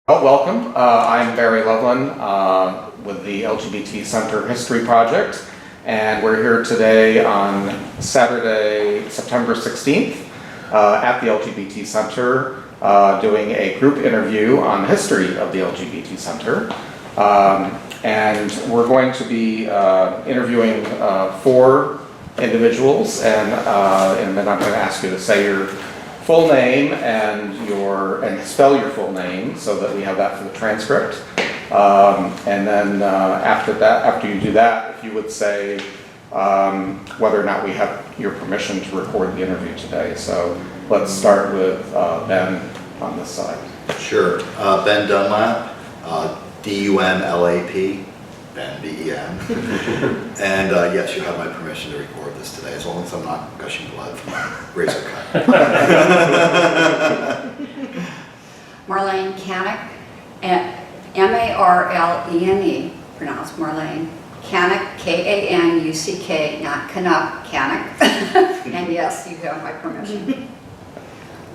Well, welcome. I'm Barry Loveland with the LGBT Center History Project, and we're here today on Saturday, September 16th at the LGBT Center doing a group interview on the history of the LGBT Center. And we're going to be interviewing 4 individuals, and then I'm going to ask you to say your full name and spell your full name so that we have that for the transcript. And then after you do that, if you would say whether or not we have your permission to record the interview today. So let's start with Ben on this side. Sure. Ben Dunlap, D-U-N-L-A-P, Ben, B-E-N. And yes, you have my permission to record this today, as long as I'm not gushing blood from my razor cut. Marlene Canick, M-A-R-L-E-N-E, pronounced Marlene. Canick, K-A-N-U-C-K, not Canuck, Canick. And yes, you have my permission.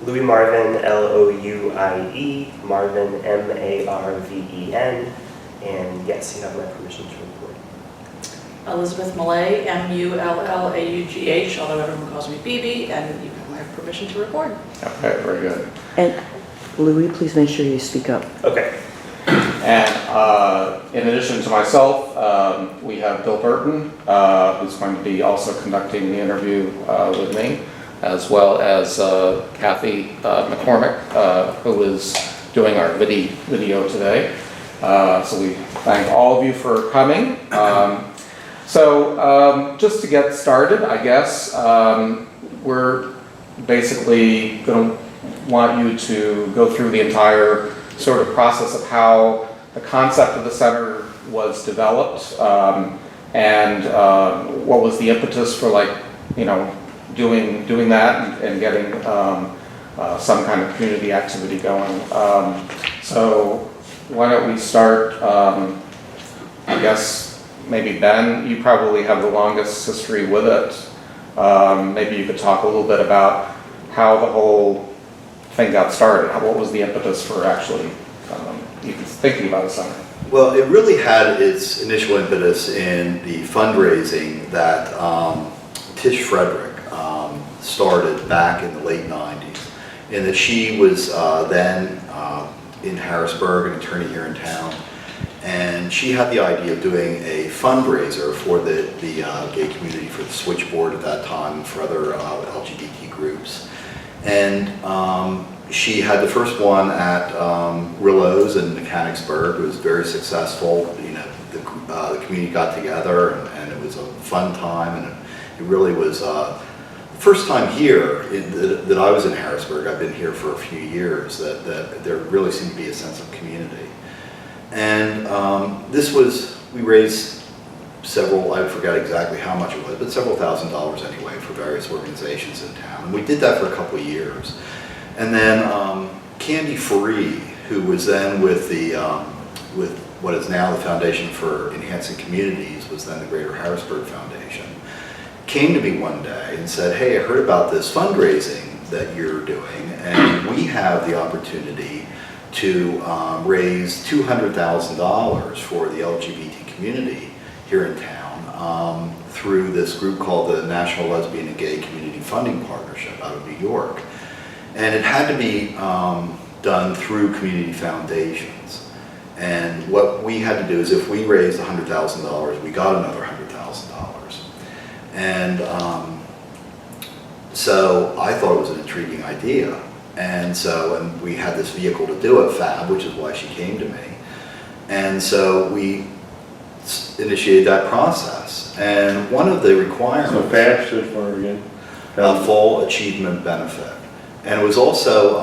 Louis Marvin, L-O-U-I-E, Marvin, M-A-R-V-E-N, and yes, you have my permission to record. Elizabeth Millay, M-U-L-L-A-U-G-H, although everyone calls me BB, and you have my permission to record. Okay, very good. And Louis, please make sure you speak up. Okay. And in addition to myself, we have Bill Burton, who's going to be also conducting the interview with me, as well as Kathy McCormick, who is doing our video today. So we thank all of you for coming. So just to get started, I guess, we're basically going to want you to go through the entire sort of process of how the concept of the center was developed, and what was the impetus for, like, you know, doing that and getting some kind of community activity going. So why don't we start, I guess, maybe Ben, you probably have the longest history with it. Maybe you could talk a little bit about how the whole thing got started. What was the impetus for actually even thinking about a center? Well, it really had its initial impetus in the fundraising that Tish Frederick started back in the late 90s, in that she was then in Harrisburg, an attorney here in town, and she had the idea of doing a fundraiser for the gay community, for the Switchboard at that time, and for other LGBT groups. And she had the first one at Rillo's in Mechanicsburg. It was very successful. You know, the community got together, and it was a fun time, and it really was first time here that I was in Harrisburg. I've been here for a few years, that there really seemed to be a sense of community. And we raised several, I forget exactly how much it was, but several $1,000s anyway for various organizations in town. And we did that for a couple of years. And then Candy Faree, who was then with with what is now the Foundation for Enhancing Communities, was then the Greater Harrisburg Foundation, came to me one day and said, "Hey, I heard about this fundraising that you're doing, and we have the opportunity to raise $200,000 for the LGBT community here in town through this group called the National Lesbian and Gay Community Funding Partnership out of New York." And it had to be done through community foundations. And what we had to do is, if we raised $100,000, we got another $100,000. And so I thought it was an intriguing idea. And we had this vehicle to do it, FAB, which is why she came to me. And so we initiated that process. And one of the requirements... So FAB stood for again? Full Achievement Benefit. And it was also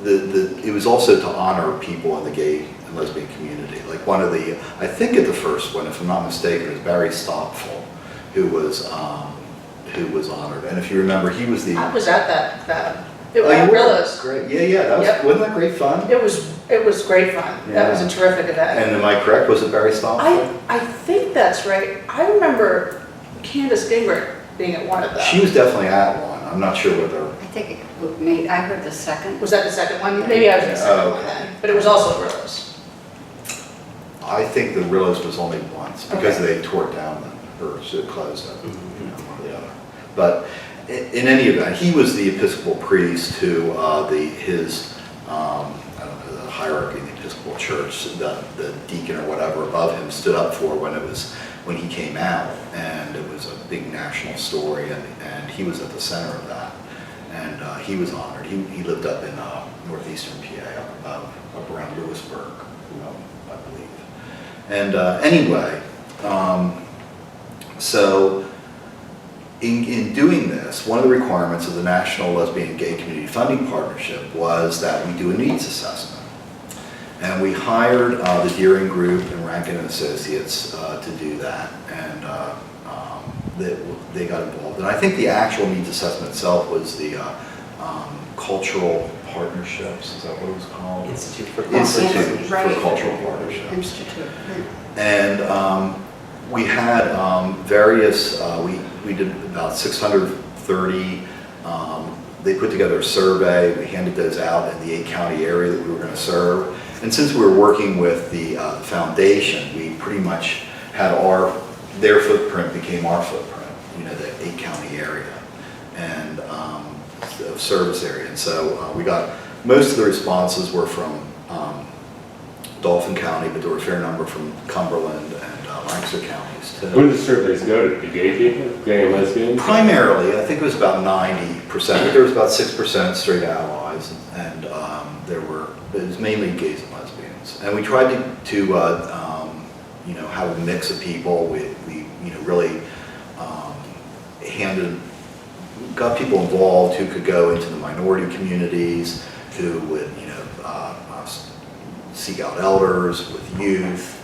it was also to honor people in the gay and lesbian community. Like one of the, I think at the first one, if I'm not mistaken, it was Barry Stopful, who was honored. And if you remember, he was the... I was at that. It was at Rillo's. Great. Yeah. That was, yep. Wasn't that great fun? It was great fun. Yeah. That was a terrific event. And am I correct? Was it Barry Stopful? I think that's right. I remember Candace Gingrich being at one of them. She was definitely at one. I'm not sure whether... I think I heard the second. Was that the second one? Maybe I was in the second Oh, one okay. then, but it was also Rillo's. I think the Rillo's was only once because Okay. they tore it down or so it closed it, one or the other. But in any event, he was the Episcopal priest who his I don't know, the hierarchy in the Episcopal Church, the deacon or whatever above him stood up for when he came out, and it was a big national story, and he was at the center of that, and he was honored. He lived up in northeastern PA, up around Lewisburg, I believe. And anyway, so in doing this, one of the requirements of the National Lesbian and Gay Community Funding Partnership was that we do a needs assessment. And we hired the Deering Group and Rankin and Associates to do that, and they got involved. And I think the actual needs assessment itself was the Cultural Partnerships, is that what it was called? Institute for Institute for Right. Cultural Partnerships. Institute. And we had various, we did about 630, they put together a survey, we handed those out in the 8-county area that we were going to serve. And since we were working with the foundation, we pretty much had their footprint became our footprint, the 8-county area and service area. And so we got, most of the responses were from Dauphin County, but there were a fair number from Cumberland and Lancaster counties too. Who did the surveys go to? The gay people? Gay and lesbians? Primarily, I think it was about 90%, but there was about 6% straight allies, and it was mainly gays and lesbians. And we tried to have a mix of people. We really got people involved who could go into the minority communities, who would, seek out elders with youth.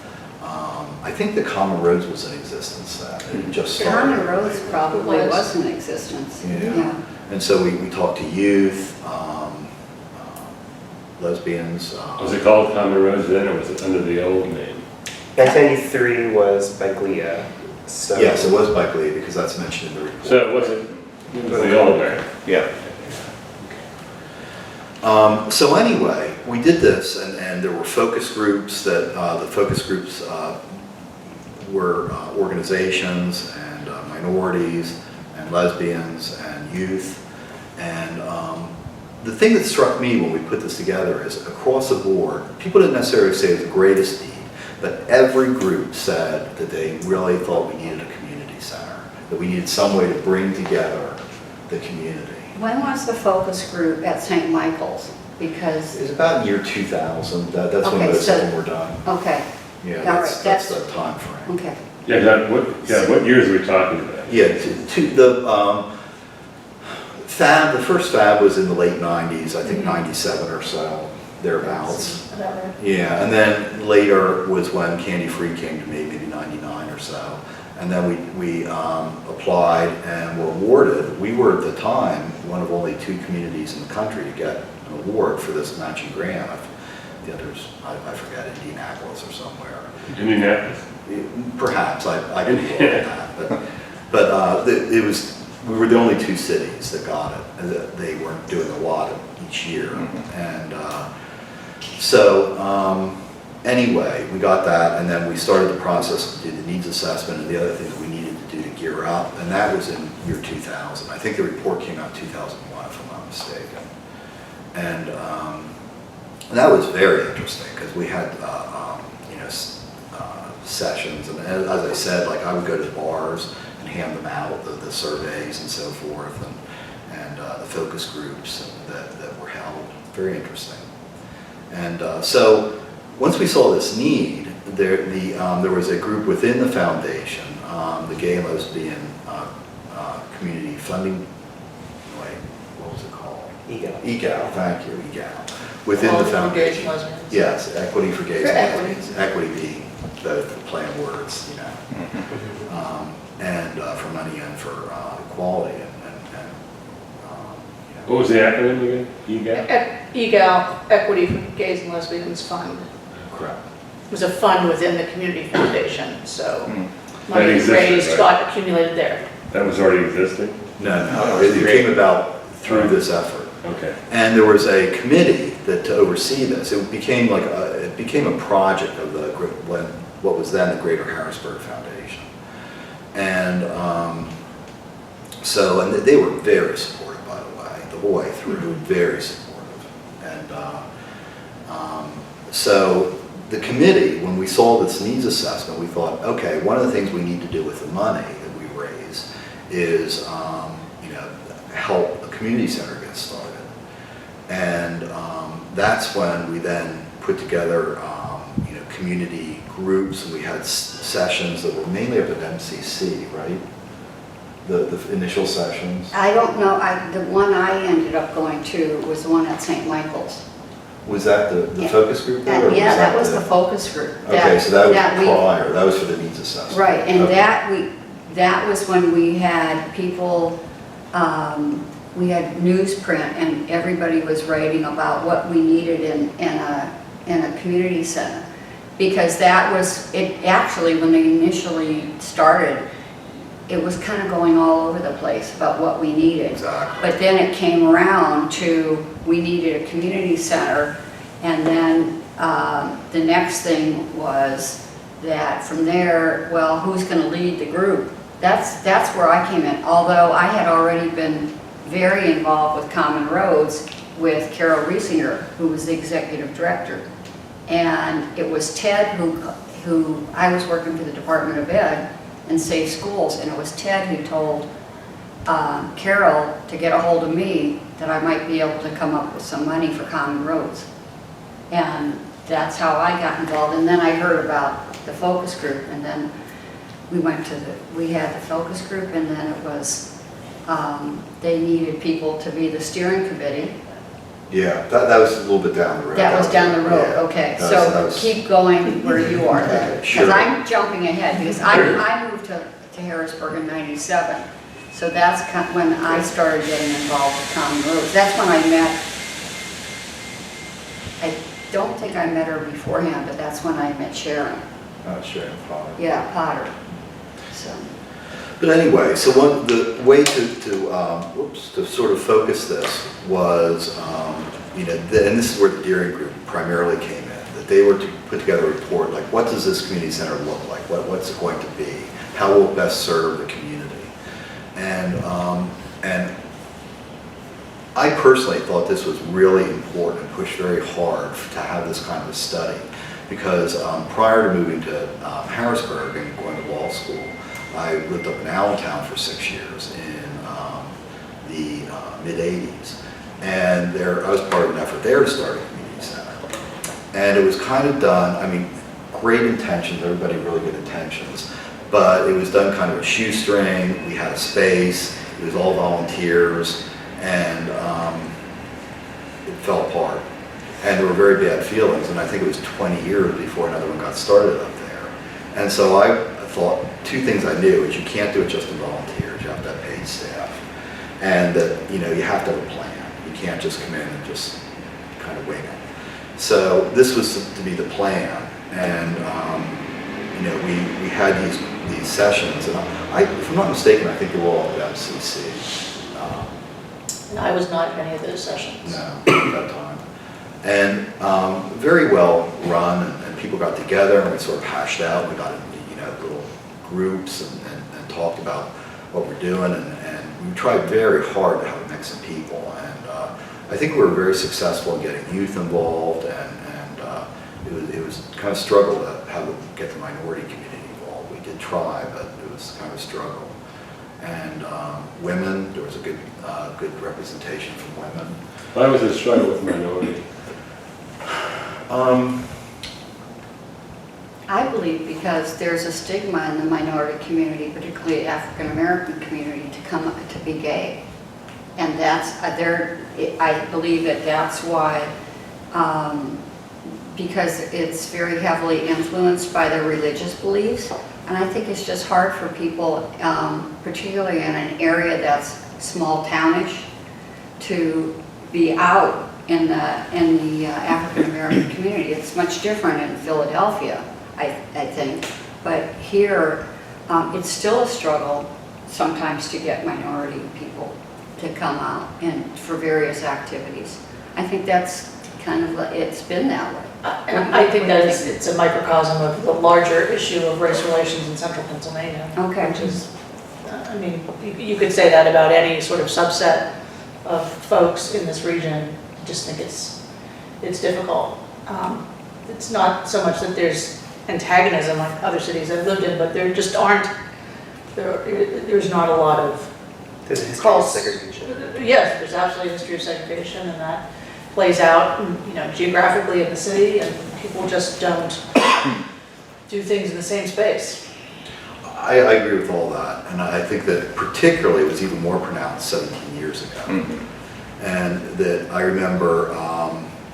I think the Common Roads was in existence then. It just started. Common Roads probably Was. was in existence. Yeah. And so we talked to youth, lesbians. Was it called Common Roads then, or was it under the old name? 1993 was Biglia, so. Yes, it was by Glee because that's mentioned in the report. So it was the old name? Yeah. So anyway, we did this, and there were focus groups that the focus groups were organizations and minorities and lesbians and youth. And the thing that struck me when we put this together is across the board, people didn't necessarily say it was the greatest need, but every group said that they really thought we needed a community center, that we needed some way to bring together the community. When was the focus group at St. Michael's? It Because, was about in year 2000, that's when Okay, most so- of them were done. okay, Yeah, all that's right, the time frame. okay. Yeah, what years are we talking about? Yeah, the first fab was in the late 90s, I think 97 or so, thereabouts. About right. Yeah, and then later was when Candy Free came to me, maybe 99 or so. And then we applied and were awarded. We were at the time one of only 2 communities in the country to get an award for this matching grant. The others, I forget, Indianapolis or somewhere. Indianapolis? Perhaps, I can look at that. But it was, we were the only 2 cities that got it. And they weren't doing a lot each year. And anyway, we got that, and then we started the process to do the needs assessment and the other things we needed to do to gear up, and that was in year 2000. I think the report came out in 2001, if I'm not mistaken. And that was very interesting, because we had, sessions, and as I said, like I would go to bars and hand them out, the surveys and so forth, and the focus groups that were held. Very interesting. And so once we saw this need, there was a group within the foundation, the Gay and Lesbian Community Funding, what was it called? EGAL, thank you, EGAL. Within the All for gays and foundation. lesbians. Yes, equity for gays For and equity. lesbians. Equity being both play on words, and for money and for equality What was the acronym again? EGAP? EGAL, Equity for Gays and Lesbians Fund. correct. It was a fund within the community foundation, so That money existed, raised right? got accumulated there. That was already existing? No, it came about through this effort. Okay. And there was a committee that to oversee this. It became like it became a project of what was then the Greater Harrisburg Foundation. And and they were very supportive, by the way, the whole way through, very supportive. And so the committee, when we saw this needs assessment, we thought, okay, one of the things we need to do with the money that we raise is, help a community center get started. And that's when we then put together, community groups, and we had sessions that were mainly up at MCC, right? The initial sessions. I don't know, the one I ended up going to was the one at St. Michael's. Was that the Yeah. focus group there? or Yeah, that was the focus group. Okay, so that was we- prior, that was for the needs assessment. Right, and Okay. that was when we had people, we had newsprint, and everybody was writing about what we needed in a community center. Because that was, it actually, when they initially started, it was kind of going all over the place about what we needed. Exactly. But then it came around to, we needed a community center, and then the next thing was that from there, well, who's gonna lead the group? That's where I came in, although I had already been very involved with Common Roads with Carol Riesinger, who was the executive director. And it was Ted who I was working for the Department of Ed and Safe Schools, and it was Ted who told Carol to get a hold of me that I might be able to come up with some money for Common Roads. And that's how I got involved. And then I heard about the focus group, and then we had the focus group, and then it was, they needed people to be the steering committee. Yeah, that was a little bit down the road. That was down the road, Yeah. okay. That So was- keep going where you are then. Sure. Because I'm jumping ahead, because I moved to Harrisburg in '97. So that's when I started getting involved with Common Roads. That's when I met, I don't think I met her beforehand, but that's when I met Sharon. Sharon Potter. Yeah, Potter. So, But anyway, so the way to sort of focus this was, and this is where the Deering Group primarily came in, that they were to put together a report, like what does this community center look like? What's it going to be? How will it best serve the community? And I personally thought this was really important and pushed very hard to have this kind of a study, because prior to moving to Harrisburg and going to law school, I lived up in Allentown for 6 years in the mid-'80s. And I was part of an effort there to start a community center. And it was kind of done, I mean, great intentions, everybody really good intentions, but it was done kind of a shoestring. We had a space, it was all volunteers, and it fell apart. And there were very bad feelings, and I think it was 20 years before another one got started up there. And so I thought, two things I knew is you can't do it just in volunteers, you have to have paid staff. And that, you have to have a plan. You can't just come in and just kind of wing it. So this was to be the plan. And, we had these sessions, and if I'm not mistaken, I think they were all at MCC. And I was not at any of those sessions. No, at that time. And very well run, and people got together and we sort of hashed out. We got into little groups and talked about what we're doing, and we tried very hard to have a mix of people. And I think we were very successful in getting youth involved, and it was kind of struggle to how to get the minority community involved. We did try, but it was kind of a struggle. And women, there was a good representation from women. Why was it a struggle with minority? I believe because there's a stigma in the minority community, particularly African American community, to be gay. And that's, I believe that's why, because it's very heavily influenced by their religious beliefs. And I think it's just hard for people, particularly in an area that's small townish, to be out in the African American community. It's much different in Philadelphia, I think. But here, it's still a struggle sometimes to get minority people to come out and for various activities. I think that's kind of, it's been that way. And I think that it's a microcosm of the larger issue of race relations in central Pennsylvania. Okay. Which is, I mean, you could say that about any sort of subset of folks in this region. I just think it's difficult. It's not so much that there's antagonism like other cities I've lived in, but there just aren't, there's not a lot of There's a history of calls. segregation. Yes, there's absolutely a history of segregation, and that plays out, geographically in the city, and people just don't do things in the same space. I agree with all that, and I think that particularly it was even more pronounced 17 years ago. And that I remember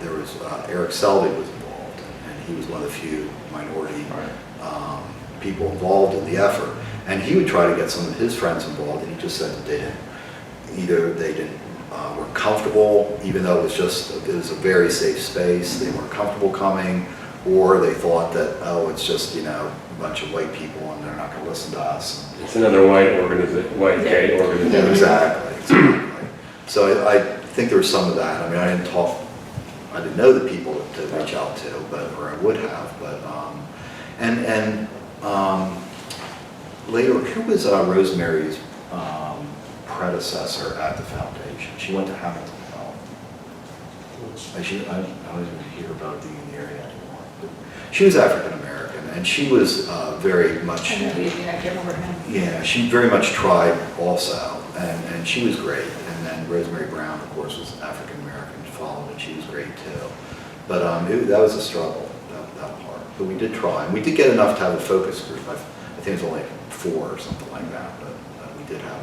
there was Eric Selby was involved, and he was one of the few minority people involved in the effort. And he would try to get some of his friends involved, and he just said that they didn't weren't comfortable, even though it was a very safe space. They weren't comfortable coming, or they thought that, oh, it's just a bunch of white people and they're not going to listen to us. It's another white gay Yeah, organization. exactly. So I think there was some of that. I mean, I didn't know the people to reach out to, or I would have, but, later, who was Rosemary's predecessor at the foundation? She went to Hamilton. I don't even hear about being in the area anymore. But she was African American, and she was very much. I can't remember her name. Yeah, she very much tried also, and she was great. And then Rosemary Brown, of course, was African American, followed, and she was great too. But that was a struggle, that part. But we did try, and we did get enough to have a focus group. I think it was only 4 or something like that, but we did have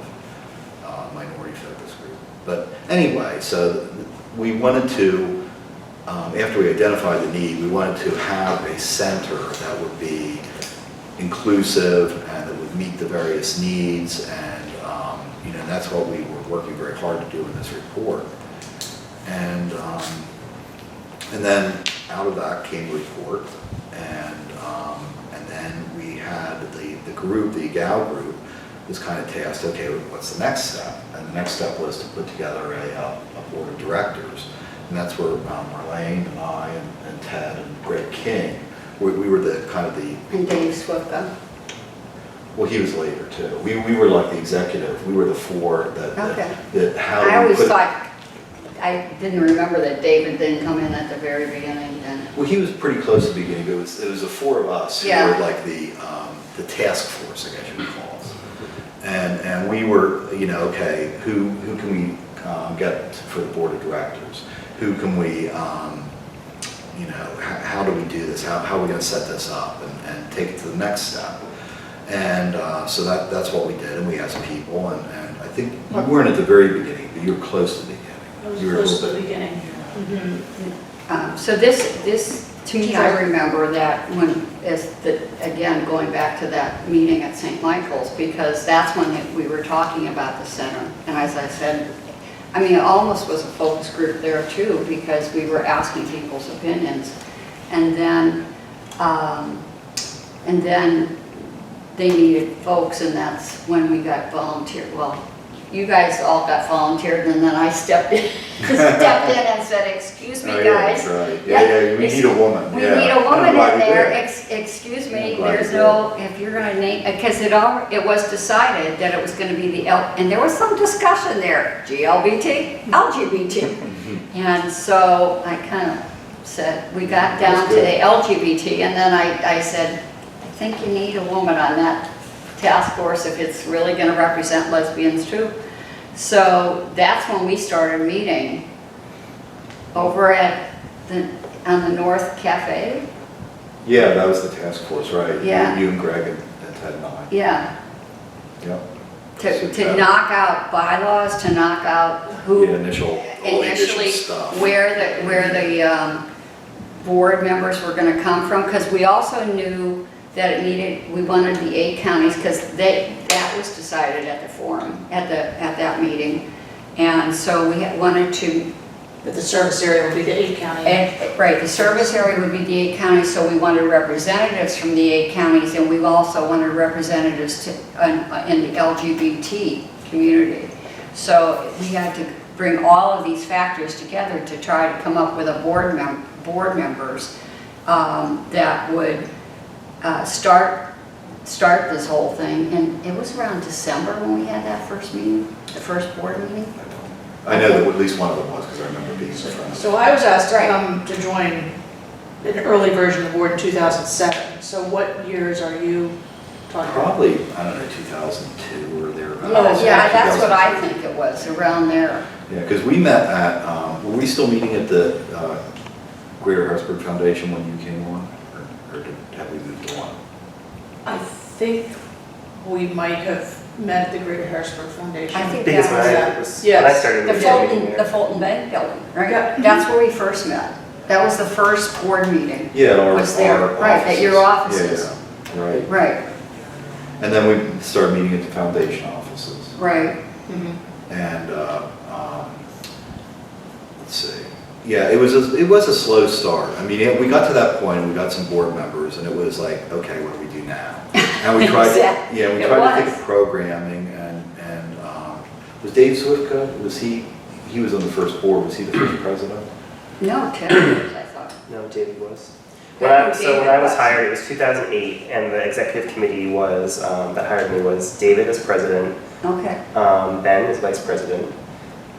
a minority focus group. But anyway, so we wanted to, after we identified the need, we wanted to have a center that would be inclusive and that would meet the various needs, and that's what we were working very hard to do in this report. And then out of that came a report, and then we had the group, the EGAL group, was kind of tasked, okay, what's the next step? And the next step was to put together a board of directors. And that's where Marlene and I and Ted and Greg King, we were the kind of the... And Dave Swifka. Well, he was later too. We were like the executive. We were the 4 that how I we always put... thought, I didn't remember that David didn't come in at the very beginning then. Well, he was pretty close to the beginning, but it was the 4 of us who Yeah. were like the task force, I guess you would call us. And we were, okay, who can we get for the board of directors? Who can we, how do we do this? How are we going to set this up and take it to the next step? And so that's what we did, and we had some people, and I think you weren't at the very beginning, but you were close to the beginning. I was You were a close to little the bit- beginning. So this, to me, I remember that again, going back to that meeting at St. Michael's, because that's when we were talking about the center. And as I said, I mean, it almost was a focus group there too, because we were asking people's opinions. And then they needed folks, and that's when we got volunteered. Well, you guys all got volunteered, and then I stepped in and said, excuse me, Oh, yeah, guys. that's right. Yeah, we need a woman. We Yeah. need a I'm woman glad in you there, did. excuse me, I'm glad there's you no, if you're gonna name, because it was decided that it was gonna be and there was some discussion there, GLBT, LGBT. And so I kind of said, we got down That's to good. the LGBT, and then I said, I think you need a woman on that task force if it's really gonna represent lesbians too. So that's when we started meeting over at on the North Cafe. Yeah, that was the task force, right? Yeah. You and Greg and Ted and I. Yeah, Yep. to knock out bylaws, to knock out who The initial, all the initial initially, stuff. where the board members were gonna come from, because we also knew that we wanted the 8 counties, because that was decided at the forum, at that meeting. And so we wanted to, But the service area would be the 8 county. right, the service area would be the 8 counties, so we wanted representatives from the 8 counties, and we also wanted representatives in the LGBT community. So we had to bring all of these factors together to try to come up with a board members that would start this whole thing. And it was around December when we had that first meeting, the first board meeting. I know that at least one of them was, because I remember being in front of So I was asked to Right. come to join an early version of the board in 2007. So what years are you talking about? Probably, I don't know, 2002 or thereabouts. Oh, yeah, that's what I 2002. think it was, around there. Yeah, because we met at, were we still meeting at the Greater Harrisburg Foundation when you came on? Or have we moved on? I think we might have met at the Greater Harrisburg Foundation. I think Because that when was I, that. was, Yes. when I started, The we were meeting Fulton, there. the Fulton Bank building, right? Yeah. That's where we first met. That was the first board meeting. Yeah, at our Was there, our right, at your offices. Yeah, yeah, right. Right, And then we started meeting at the foundation offices. right. Mhm. And, let's see, yeah, it was a slow start. I mean, we got to that point, and we got some board members, and it was like, okay, what do we do now? And we tried, Exactly. yeah, we It tried to think was. of programming, and was Dave Swifka, he was on the first board, was he the first president? No, 10 years, I thought. No, David was. Yeah, So David when I was was. hired, it was 2008, and the executive committee was, that hired me was David as president, Okay, Ben as vice president,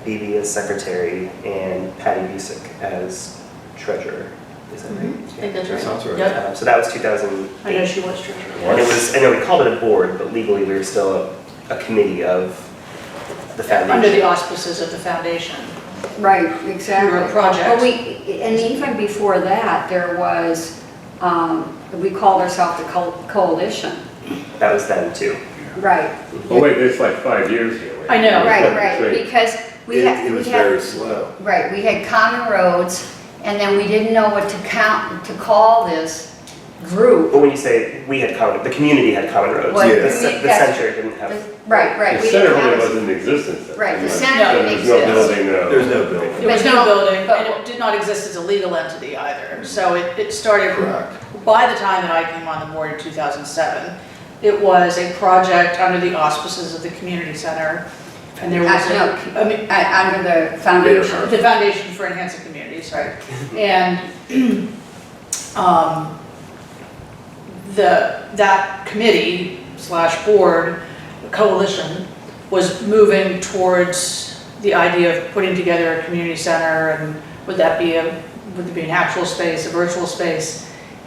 Bibi as secretary, and Patty Busick as treasurer. Is that right? I think that's That right. sounds right. Yep. So that was 2008. I know she was treasurer. And it was, I know we called it a board, but legally we were still a committee of the foundation. Under the auspices of the foundation. right, exactly. We were a project. But and even before that, there was, we called ourselves the coalition. That was then too. Right, Oh, wait, it's like 5 years here. Wait. I know. right, because we had. It was we had- very slow. Right, we had common roads, and then we didn't know what to call this group. But when you say we had common, the community had common roads. Well, Yeah. The that's- center didn't have. Right, The we center didn't really have. wasn't in existence. then. Right, the Like, center there didn't was no exist. building, no. There's no building. There was But no no, building, but- and it did not exist as a legal entity either. So it started, Correct. by the time that I came on the board in 2007, it was a project under the auspices of the community center. And there was, No, I mean, under the foundation. the Foundation for Enhancing Communities, right? And that committee / board, coalition, was moving towards the idea of putting together a community center, and would it be an actual space, a virtual space?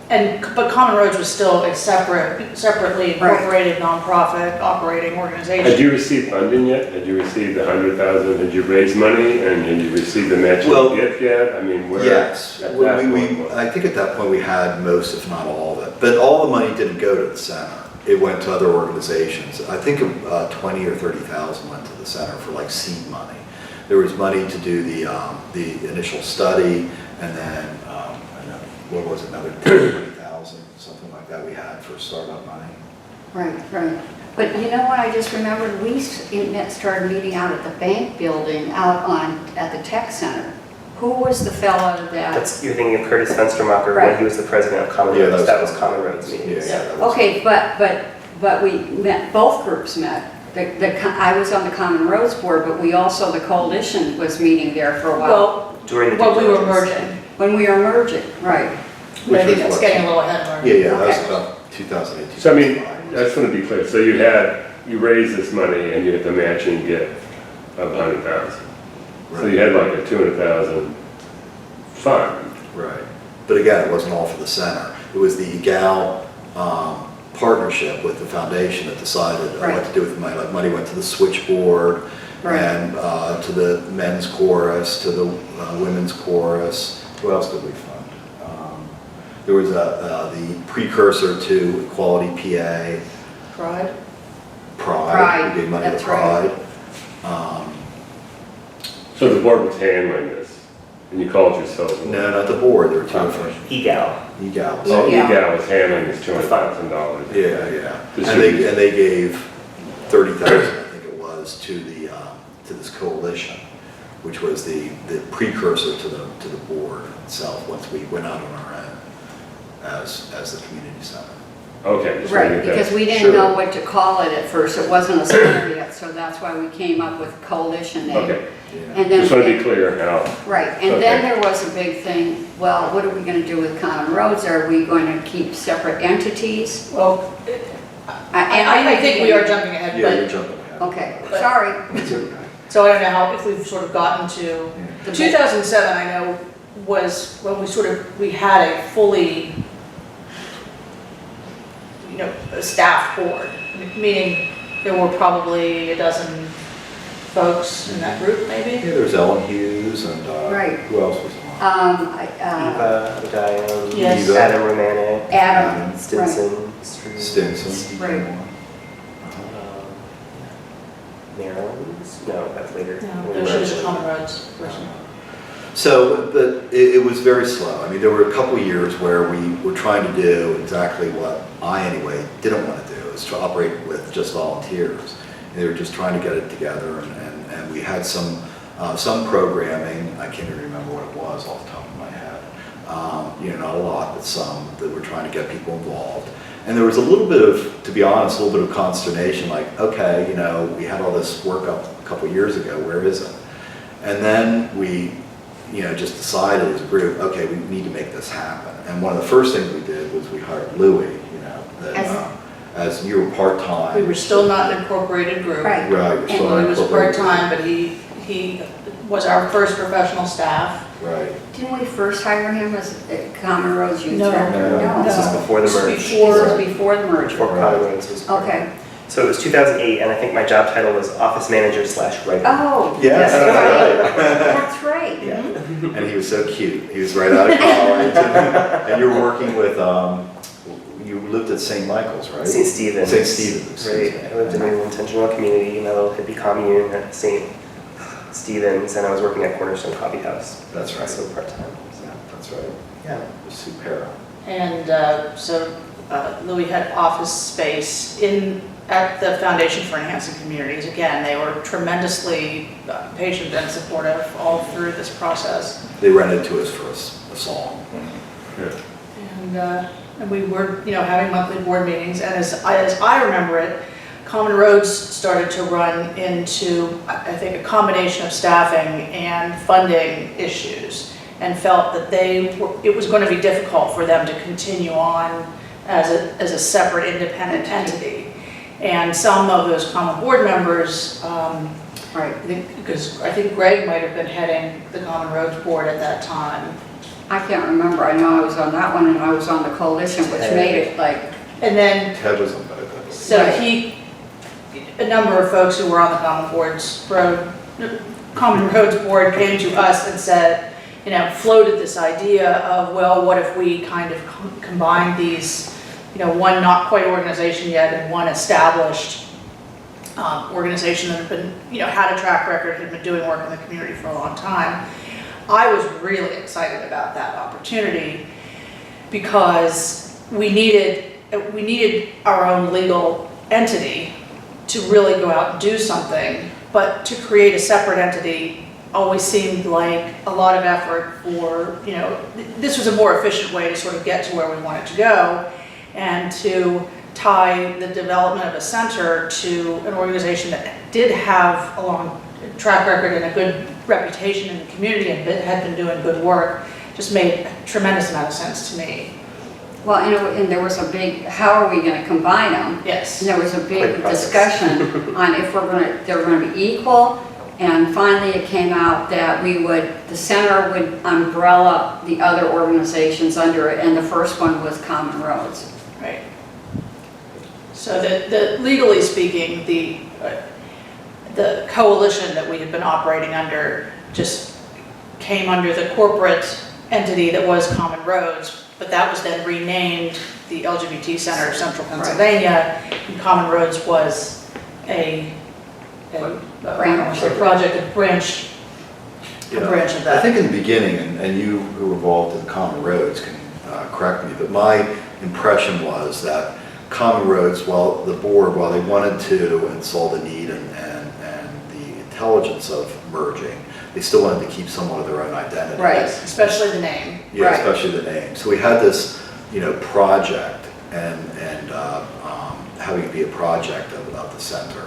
But Common Roads was still a separately incorporated nonprofit operating organization. Had you received funding yet? Had you received the 100,000? Had you raised money and had you received the matching Well, gift yet? I mean, where? Yes, at that point was- I think at that point we had most, if not all of it, but all the money didn't go to the center. It went to other organizations. I think 20 or 30,000 went to the center for like seed money. There was money to do the initial study, and then, I don't know, what was it, another 20,000, something like that we had for startup money. Right. But you know what, I just remembered, we started meeting out at the bank building at the tech center. Who was the fellow that? You're thinking of Curtis Fenstermacher Right. when he was the president of Common Yeah, Roads. That was Common Roads meetings. Yeah, that was- Okay, but we met, both groups met. I was on the Common Roads board, but we also, the coalition was meeting there for a while. Well, During the when we were due diligence. merging. When we were merging, right. But I think was that's what? getting a little ahead of our. Yeah, that was Okay. about 2008. So I mean, 2005. I just want to be clear. So you raised this money and you had the matching gift of 100,000. So you had like a 200,000 fund. Right. But again, it wasn't all for the center. It was the EGAL partnership with the foundation that decided what Right. to do with the money. Like money went to the switchboard Right. and to the men's chorus, to the women's chorus. Who else did we fund? There was the precursor to Equality PA, Pride. Pride. Pride, We gave money to that's right. Pride. So the board was handling this and you called yourself. No, not the board. There were two different EGAL. EGALs. Oh, Yeah. EGAL was handling this $200,000. Yeah. This And should- they gave 30,000, I think it was, to this coalition, which was the precursor to the board itself, once we went out on our own as the community center. Okay. just wanna Right, get that. because we didn't Sure. know what to call it at first, it wasn't a center yet, so that's why we came up with coalition name. Okay, Yeah. And then, just want to be clear how, right, and then Okay. there was a big thing, well, what are we gonna do with common roads? Are we going to keep separate entities? Well, And I think we are jumping ahead, Yeah, you're but, jumping ahead. Okay, sorry. It's okay. so I don't know how, if we've sort of gotten to, The 2007, I know, was when we had a fully, a staffed board, meaning there were probably a dozen folks in that group, maybe? Yeah, there's Ellen Hughes and, Right. who else was on? Eva, Diane, Yes. Adam Romanek, Adam, right, Stinson, Stinson. Right. Maryland's? No, that's later. No, she was a common roads person. So, but it was very slow. I mean, there were a couple years where we were trying to do exactly what I, anyway, didn't want to do, is to operate with just volunteers. They were just trying to get it together, and we had some programming. I can't even remember what it was off the top of my head. Not a lot, but some that were trying to get people involved. And there was a little bit of, to be honest, a little bit of consternation, like, okay, we had all this work up a couple years ago, where is it? And then we, just decided as a group, okay, we need to make this happen. And one of the first things we did was we hired Louis, as you were part-time. We were still not an incorporated group. right. Right, we're still And not he was incorporated. part-time, but he was our first professional staff. Right. Didn't we first hire him as a Common Roads Youth No. Director? No. This is before the This was merge. Before the merger. Before Common Roads was. Okay. So it was 2008, and I think my job title was office manager / writer. Oh, Yeah, that's right. that's That's right. Yeah. And he was so cute. He was right out of college. And you were working with, you lived at St. Michael's, right? St. Stephen's. St. Stephen's, excuse Right. me. I lived in an intentional community in a little hippie commune at St. Stephen's, and I was working at Cornerstone Coffee House. That's right. Also part-time. Yeah, that's right. Yeah. It was Supera. And so Louis had office space at the Foundation for Enhancing Communities. Again, they were tremendously patient and supportive all through this process. They rented to us for a song. And we were, having monthly board meetings, and as I remember it, Common Roads started to run into, I think, a combination of staffing and funding issues, and felt that it was going to be difficult for them to continue on as a separate independent entity. And some of those common board members, Right. because I think Greg might have been heading the Common Roads Board at that time. I can't remember. I know I was on that one and I was on the coalition, which made it like, And then, Ted was on both of us. so Right. a number of folks who were on the Common Roads Board came to us and said, floated this idea of, well, what if we kind of combine these, one not quite organization yet and one established organization that had been, had a track record, had been doing work in the community for a long time. I was really excited about that opportunity because we needed our own legal entity to really go out and do something, but to create a separate entity always seemed like a lot of effort for, this was a more efficient way to sort of get to where we wanted to go, and to tie the development of a center to an organization that did have a long track record and a good reputation in the community and had been doing good work, just made a tremendous amount of sense to me. well, and there was a big, how are we going to combine them? Yes. And there was a big Quick process. discussion on if they were going to be equal. And finally it came out that the center would umbrella the other organizations under it, and the first one was Common Roads. Right. So legally speaking, the coalition that we had been operating under just came under the corporate entity that was Common Roads, but that was then renamed the LGBT Center of Central Pennsylvania, and Common Roads was a project, a branch of that. I think in the beginning, and you who were involved in Common Roads can correct me, but my impression was that Common Roads, while they wanted to and saw the need and the intelligence of merging, they still wanted to keep somewhat of their own identity. Right. Especially the name. Yeah, Right. especially the name. So we had this, project and having it be a project of the center.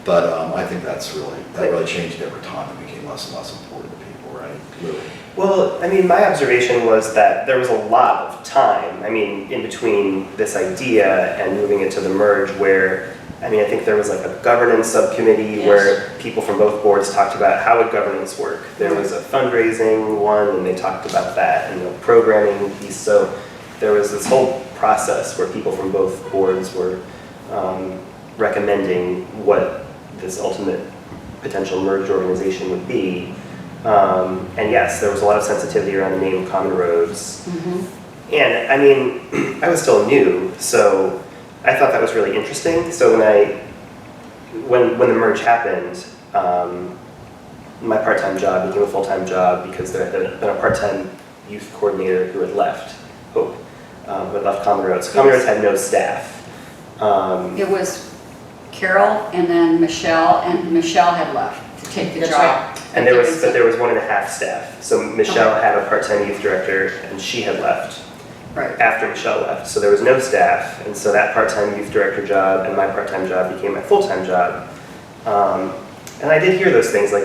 But I think that really changed over time and became less and less important to people, right? Really. Well, I mean, my observation was that there was a lot of time, I mean, in between this idea and moving it to the merge where, I mean, I think there was like a governance subcommittee Yes. where people from both boards talked about how would governance work. There was a fundraising one and they talked about that and the programming piece. So there was this whole process where people from both boards were recommending what this ultimate potential merged organization would be. And yes, there was a lot of sensitivity around the name Common Roads. And I mean, I was still new, so I thought that was really interesting. So when the merge happened, my part-time job became a full-time job because there had been a part-time youth coordinator who had left, Hope, who had left Common Roads. Common Roads had no staff. It was Carol and then Michelle, and Michelle had left to take the That's job. And there was 1.5 staff. So Michelle had a part-time youth director and she had left Right. after Michelle left. So there was no staff. And so that part-time youth director job and my part-time job became my full-time job. And I did hear those things like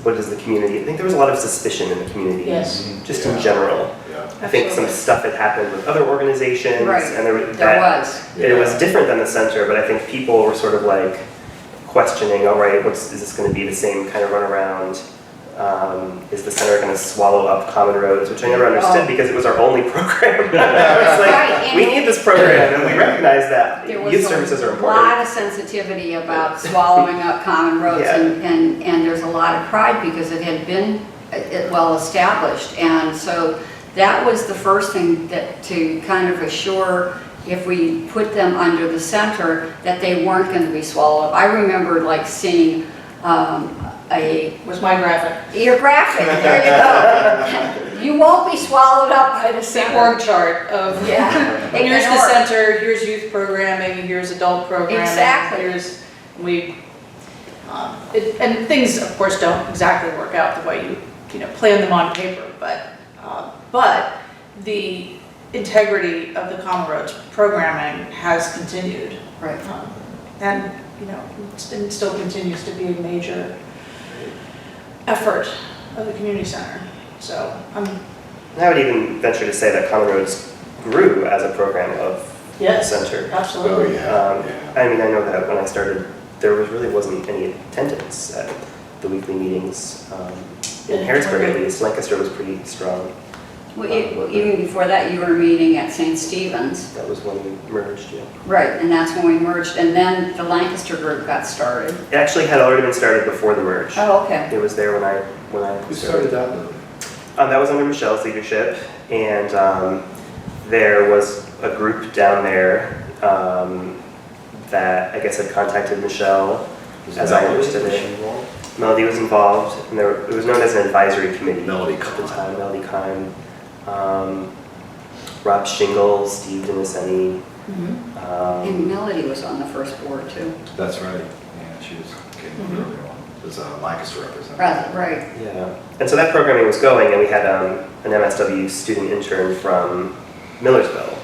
what is the community? I think there was a lot of suspicion in the community. Yes. Just in general. Yeah. I think some Absolutely. stuff had happened with other organizations. Right. And there was There It was different than the center, but I think people were sort of like questioning, all right, is this going to be the same kind of runaround? Is the center going to swallow up Common Roads, which I never understood because it was our only program. I was like, Right, we need this program, and we recognize that There was youth services are a important. lot of sensitivity about swallowing up Common Roads, Yeah. and there's a lot of pride because it had been well established. And so that was the first thing that to kind of assure, if we put them under the center, that they weren't going to be swallowed up. I remember like seeing Was my graphic. your graphic, there you go. You won't be swallowed up by the The center. org chart of, Yeah. here's the An org. center, here's youth programming, here's adult programming. Exactly. Here's, and things, of course, don't exactly work out the way you plan them on paper, but the integrity of the Common Roads programming has continued. Right. And, it still continues to be a major effort of the community center. So I would even venture to say that Common Roads grew as a program of the yes, center. absolutely. I mean, I know that when I started, there really wasn't any attendance at the weekly meetings. In Yeah, Harrisburg, at okay. least, Lancaster was pretty strong. Well, even before that, you were meeting at St. Stephen's. That was when we merged, yeah. Right, and that's when we merged, and then the Lancaster group got started. It actually had already been started before the merge. Oh, okay. It was there when I Who started that movie? That was under Michelle's leadership, and there was a group down there that I guess had contacted Michelle, as I understood it. Melody was involved, and it was known as an advisory committee Melody at the Kine. time. Melody Kine, Rob Shingle, Steve Deniseni. And Melody was on the first board too. That's right. Yeah, she came from early on. It was a Lancaster representative. Right. Yeah, and so that programming was going, and we had an MSW student intern from Millersville,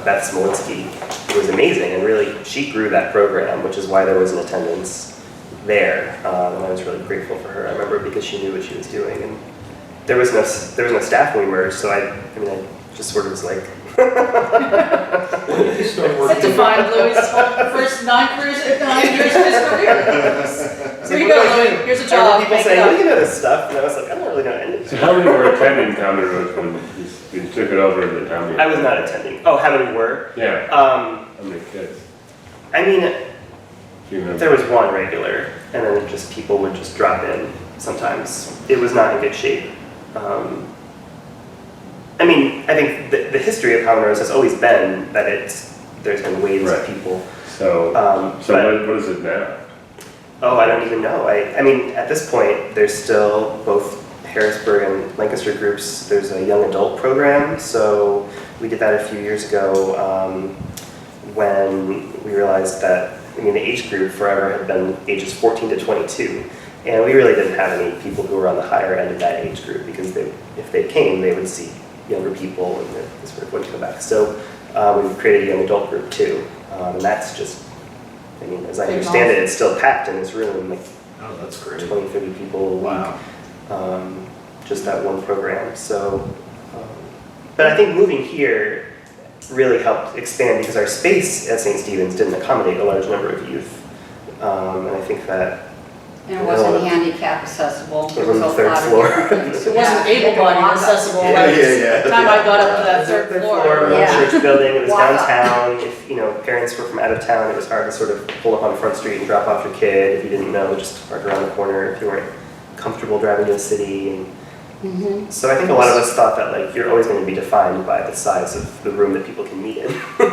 Beth Smolinski, who was amazing, and really, she grew that program, which is why there was an attendance there, and I was really grateful for her. I remember because she knew what she was doing, and there was no staff when we merged, so I just sort of was like. That defined Louis' first 9 years of his career. Here you go, Louis, here's a I job. remember people make it saying, up. "Well, you know this stuff," and I was like, "I don't really know anything." So how many were attending Common Roads when you took it over at the time? I was not attending. Oh, how many were? Yeah, How many kids? I mean, Do you remember? there was one regular, and then just people would just drop in sometimes. It was not in good shape. I mean, I think the history of Common Roads has always been that there's been waves of Right. people. So But- what is it now? Oh, I don't even know. I mean, at this point, there's still both Harrisburg and Lancaster groups. There's a young adult program, so we did that a few years ago when we realized that, the age group forever had been ages 14 to 22. And we really didn't have any people who were on the higher end of that age group because if they came, they would see younger people and they sort of wouldn't come back. So We've created a young adult group too. And that's just, I mean, as I Big understand it, awesome. it's still packed in this room, like Oh, that's great. 20, 30 people a week. Wow. Just that one program. So, but I think moving here really helped expand because our space at St. Stephen's didn't accommodate a large number of youth. And I think that And it wasn't handicap accessible. It was on the a third lot of floor. different things. It wasn't Yeah, you had to able-bodied walk up. accessible, Yeah. like, Yeah. the time I got up to that third third floor. floor of a Yeah. church building, it was Walk up. downtown. If, you know, parents were from out of town, it was hard to sort of pull up on Front Street and drop off your kid. If you didn't know, just park around the corner if you weren't comfortable driving to the city. And Mhm. so I think a lot of us thought that like you're always going to be defined by the size of the room that people can meet in. Right.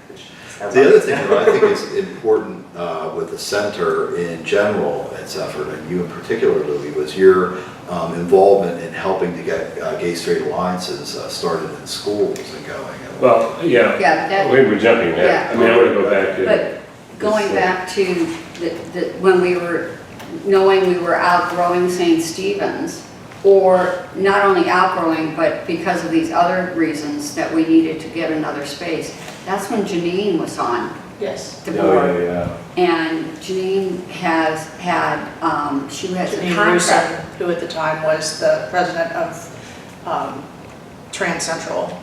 Which sounds The other obvious. thing that I think is important with the center in general, its effort, and you in particular, Louis, was your involvement in helping to get gay-straight alliances started in schools and going. Well, yeah, Yeah, that, we were jumping ahead. Yeah. I mean, I want to go back to. but going back to when we were, knowing we were outgrowing St. Stephen's, or not only outgrowing, but because of these other reasons that we needed to get another space, that's when Janine was on Yes. the Oh, board. yeah. And Janine has had, she has a Janine contract. Rusin, who at the time was the president of Trans Central.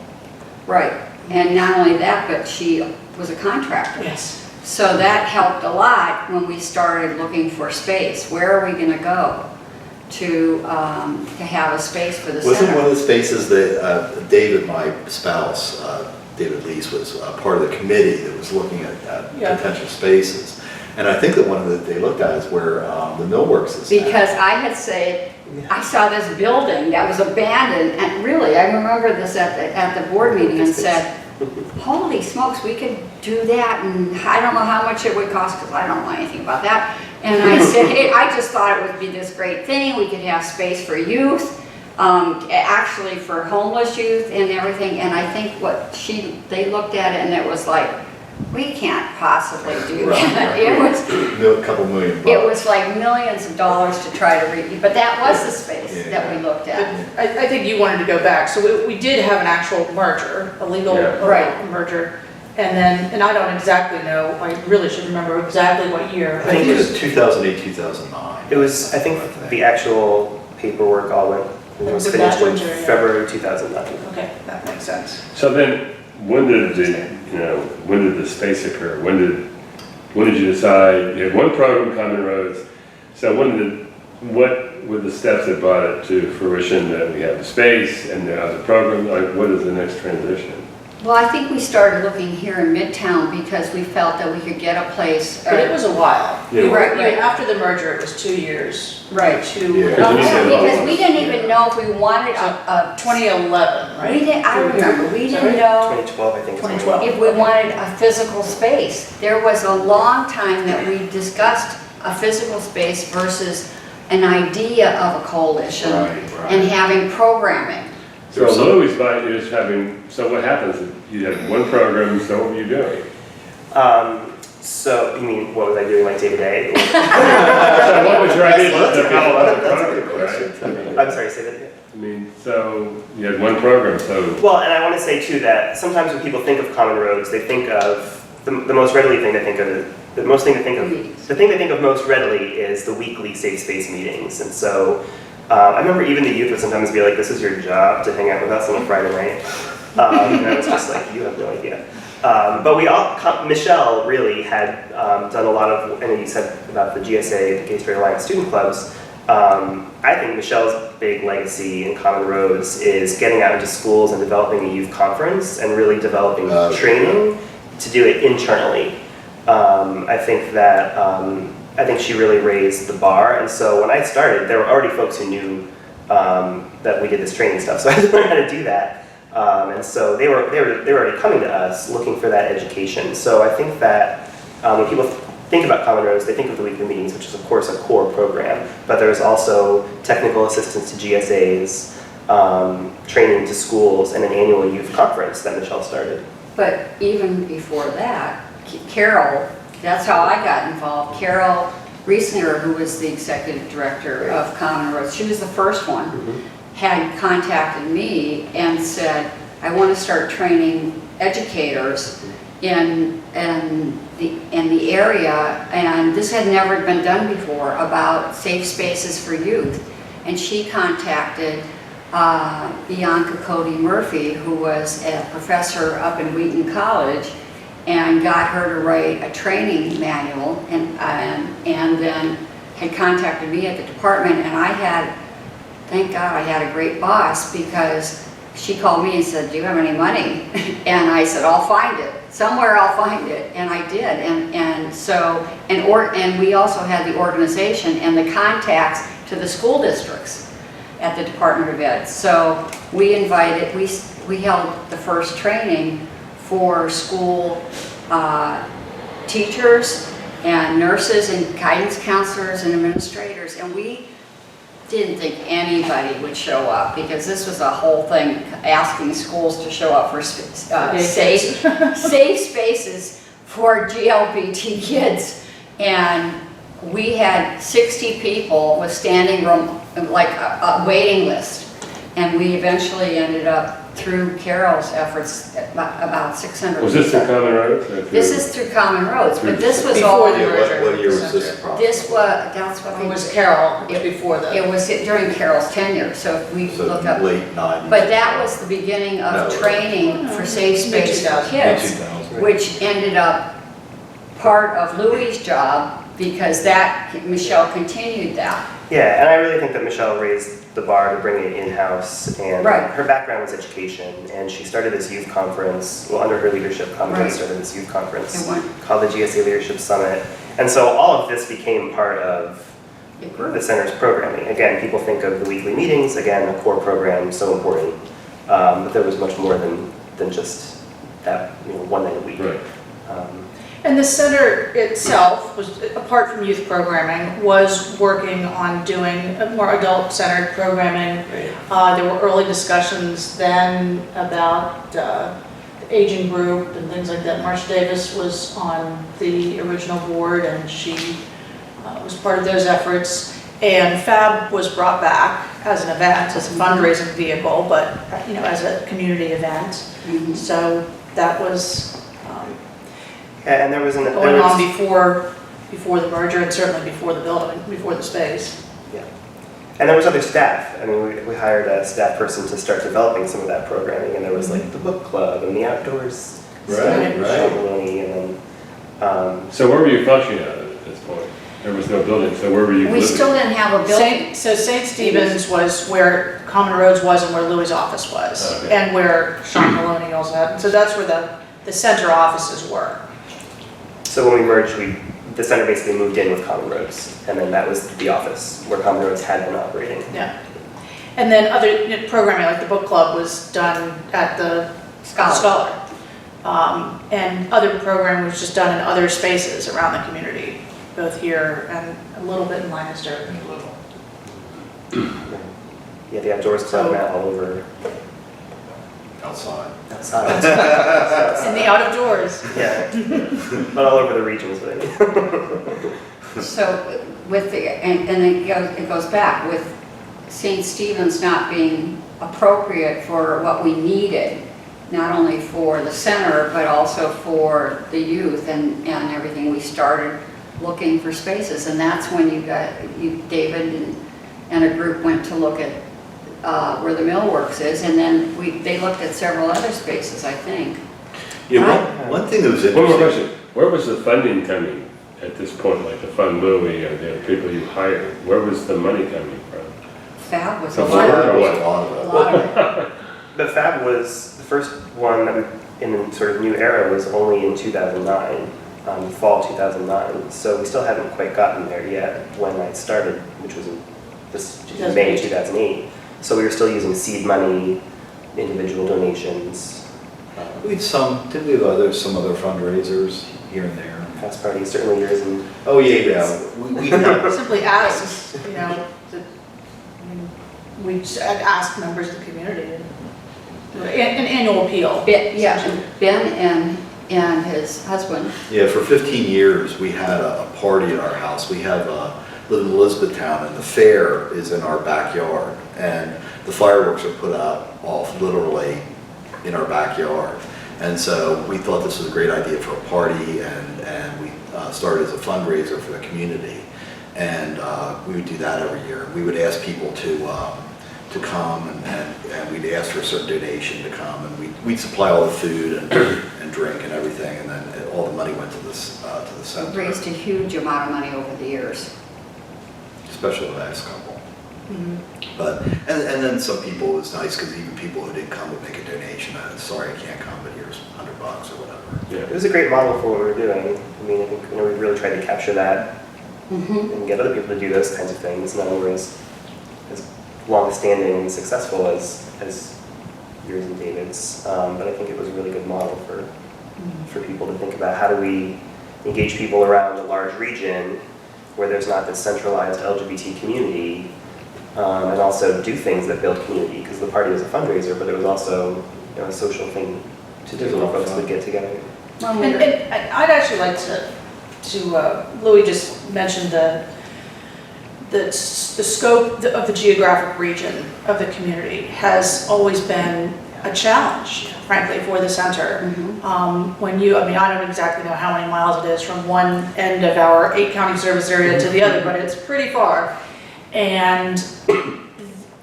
Right, and not only that, but she was a contractor. Yes. So that helped a lot when we started looking for space. Where are we gonna go to have a space for the Wasn't one center? of the spaces that David, my spouse, David Lees, was part of the committee that was looking at Yeah. potential spaces. And I think that one of the, they looked at is where the millworks is now. Because I had said, I saw this building that was abandoned, and really, I remember this at the board meeting and said, holy smokes, we could do that, and I don't know how much it would cost, because I don't know anything about that. And I said, hey, I just thought it would be this great thing, we could have space for youth, actually for homeless youth and everything, and I think they looked at it and it was like, we can't possibly do that. It was, A couple million bucks. it was like millions of dollars to try to but that was the space Yeah. that we looked But at. I think you wanted to go back, so we did have an actual merger, a legal Yeah. Right. merger. And then, and I don't exactly know, I really should remember exactly what year. I think it was 2008, 2009. It was, I think, the actual paperwork all went, it was With that finished in winter, yeah. February 2011. Okay, that makes sense. So then, when did when did the space occur? When did you decide, you had one program, Common Roads, so what were the steps that brought it to fruition that we have the space and the other program, like what is the next transition? Well, I think we started looking here in Midtown because we felt that we could get a place. But it was a while. Yeah. Right. After the merger, it was 2 years. Right. Yeah. Oh, Because yeah, you said- because we didn't even know if we wanted a 2011, right? We didn't, I remember, we didn't know 2012, I think. is when we- 2012. if we wanted a physical space. There was a long time that we discussed a physical space versus an idea of a coalition Right, right. and having programming. So Louis' body is having, so what happens, you had one program, so what were you doing? So, you mean, what was I doing like day to day? So what was your idea Well, to that's a develop other good- that's a good programs, question. right? I'm sorry, say that again. I mean, so you had one program, so Well, and I want to say too that sometimes when people think of Common Roads, they think of, the most readily thing they think of is, the thing they think of most readily is the weekly safe space meetings. And so, I remember even the youth would sometimes be like, this is your job to hang out with us on a Friday night. And I was just like, you have no idea. But we all, Michelle really had done a lot of, and you said about the GSA, the Gay Straight Alliance Student Clubs. I think Michelle's big legacy in Common Roads is getting out into schools and developing a youth conference and really developing training to do it internally. I think that, I think she really raised the bar, and so when I started, there were already folks who knew that we did this training stuff, so I had to learn how to do that. And so they were already coming to us looking for that education. So I think that when people think about Common Roads, they think of the weekly meetings, which is of course a core program, but there's also technical assistance to GSAs, training to schools, and an annual youth conference that Michelle started. But even before that, Carol, that's how I got involved. Carol Riesinger, who was the executive director of Common Roads, she was the first one, had contacted me and said, I want to start training educators in the area, and this had never been done before, about safe spaces for youth. And she contacted Bianca Cody Murphy, who was a professor up in Wheaton College, and got her to write a training manual, and then had contacted me at the department, and I had, thank God I had a great boss, because she called me and said, do you have any money? And I said, I'll find it. Somewhere I'll find it. And I did. And we also had the organization and the contacts to the school districts at the Department of Ed. So we invited, we held the first training for school teachers and nurses and guidance counselors and administrators. And we didn't think anybody would show up, because this was a whole thing, asking schools to show up for safe spaces for LGBT kids. And we had 60 people with standing room, like a waiting list. And we eventually ended up, through Carol's efforts, about 600 Was this people. the Common Roads? This is through Common Roads, but this was Before all, the Yeah, merger. what year was this project? this was, that's what It I was Carol, It- before the. It was during Carol's tenure, so if we So look up, late 90s. but that was the beginning of No. training for safe space for Mid-2000s. kids, Mid-2000s. which ended up part of Louie's job, because that, Michelle continued that. Yeah, and I really think that Michelle raised the bar to bring it in-house, and Right. her background was education, and she started this youth conference, well, under her leadership, Common Right. Roads started this youth conference It went, called the GSA Leadership Summit. And so all of this became part of it grew. the center's programming. Again, people think of the weekly meetings, again, a core program, so important. But there was much more than just that, one night a week. Right. And the center itself was, apart from youth programming, was working on doing a more adult-centered programming. There were early discussions then about the aging group and things like that. Marcia Davis was on the original board, and she was part of those efforts. And FAB was brought back as an event, as a fundraising vehicle, but as a community event. Mhm. So that was Yeah, and there was going on before the merger, and certainly before the building, before the space. And there was other staff. I mean, we hired a staff person to start developing some of that programming, and there was like the book club and the outdoors. Right, Michelle right. Maloney, and then, So where were you functioning at this point? There was no building, so where were you We living? still didn't have a building. St. Stephen's was where Common Roads was and where Louis' office was, Okay. and where Sean Maloney also had. So that's where the center offices were. so when we merged, the center basically moved in with Common Roads, and then that was the office where Common Roads had been operating. Yeah. And then other programming, like the book club, was done at the Scholar. And other programming was just done in other spaces around the community, both here and a little bit in Lancaster. Yeah, the outdoors club So- now all over Outside. outside. In the out of doors. Yeah, but all over the region is what I mean. So with the, and it goes back with St. Stephen's not being appropriate for what we needed, not only for the center, but also for the youth and everything. We started looking for spaces, and that's when David and a group went to look at where the millworks is, and then they looked at several other spaces, I think. Yeah, Right. one thing that was One more interesting. question. Where was the funding coming at this point, like the Fund Louis or the people you hired? Where was the money coming from? Fab was a So lot where- of, There was a lot a of lot of it. But Fab was, the first one that in the sort of new era was only in 2009, fall 2009. So we still haven't quite gotten there yet when I started, which was in May 2008. So we were still using seed money, individual donations, it. We had didn't we have some other fundraisers here and there? house parties, certainly yours, and Oh, yeah. We had, Simply asked, we just asked members of the community, an annual appeal. Ben and his husband. yeah, for 15 years, we had a party at our house. We live in Elizabethtown, and the fair is in our backyard. And the fireworks are put out off literally in our backyard. And so we thought this was a great idea for a party, and we started as a fundraiser for the community. And we would do that every year. We would ask people to come, and we'd ask for a certain donation to come, and we'd supply all the food and drink and everything, and then all the money went to the center. Raised a huge amount of money over the years. Especially the last couple. But, and then some people, it was nice, because even people who didn't come would make a donation. Sorry, I can't come, but here's $100 or whatever. It was a great model for what we were doing. I mean, I think we really tried to capture that and get other people to do those kinds of things. None were as long-standing and successful as yours and David's, but I think it was a really good model for people to think about how do we engage people around a large region where there's not this centralized LGBT community, and also do things that build community, because the party was a fundraiser, but it was also a social thing to do where folks would get together. And I'd actually like to Louis just mentioned the scope of the geographic region of the community has always been a challenge, frankly, for the center. When you, I mean, I don't exactly know how many miles it is from one end of our 8-county service area to the other, but it's pretty far. And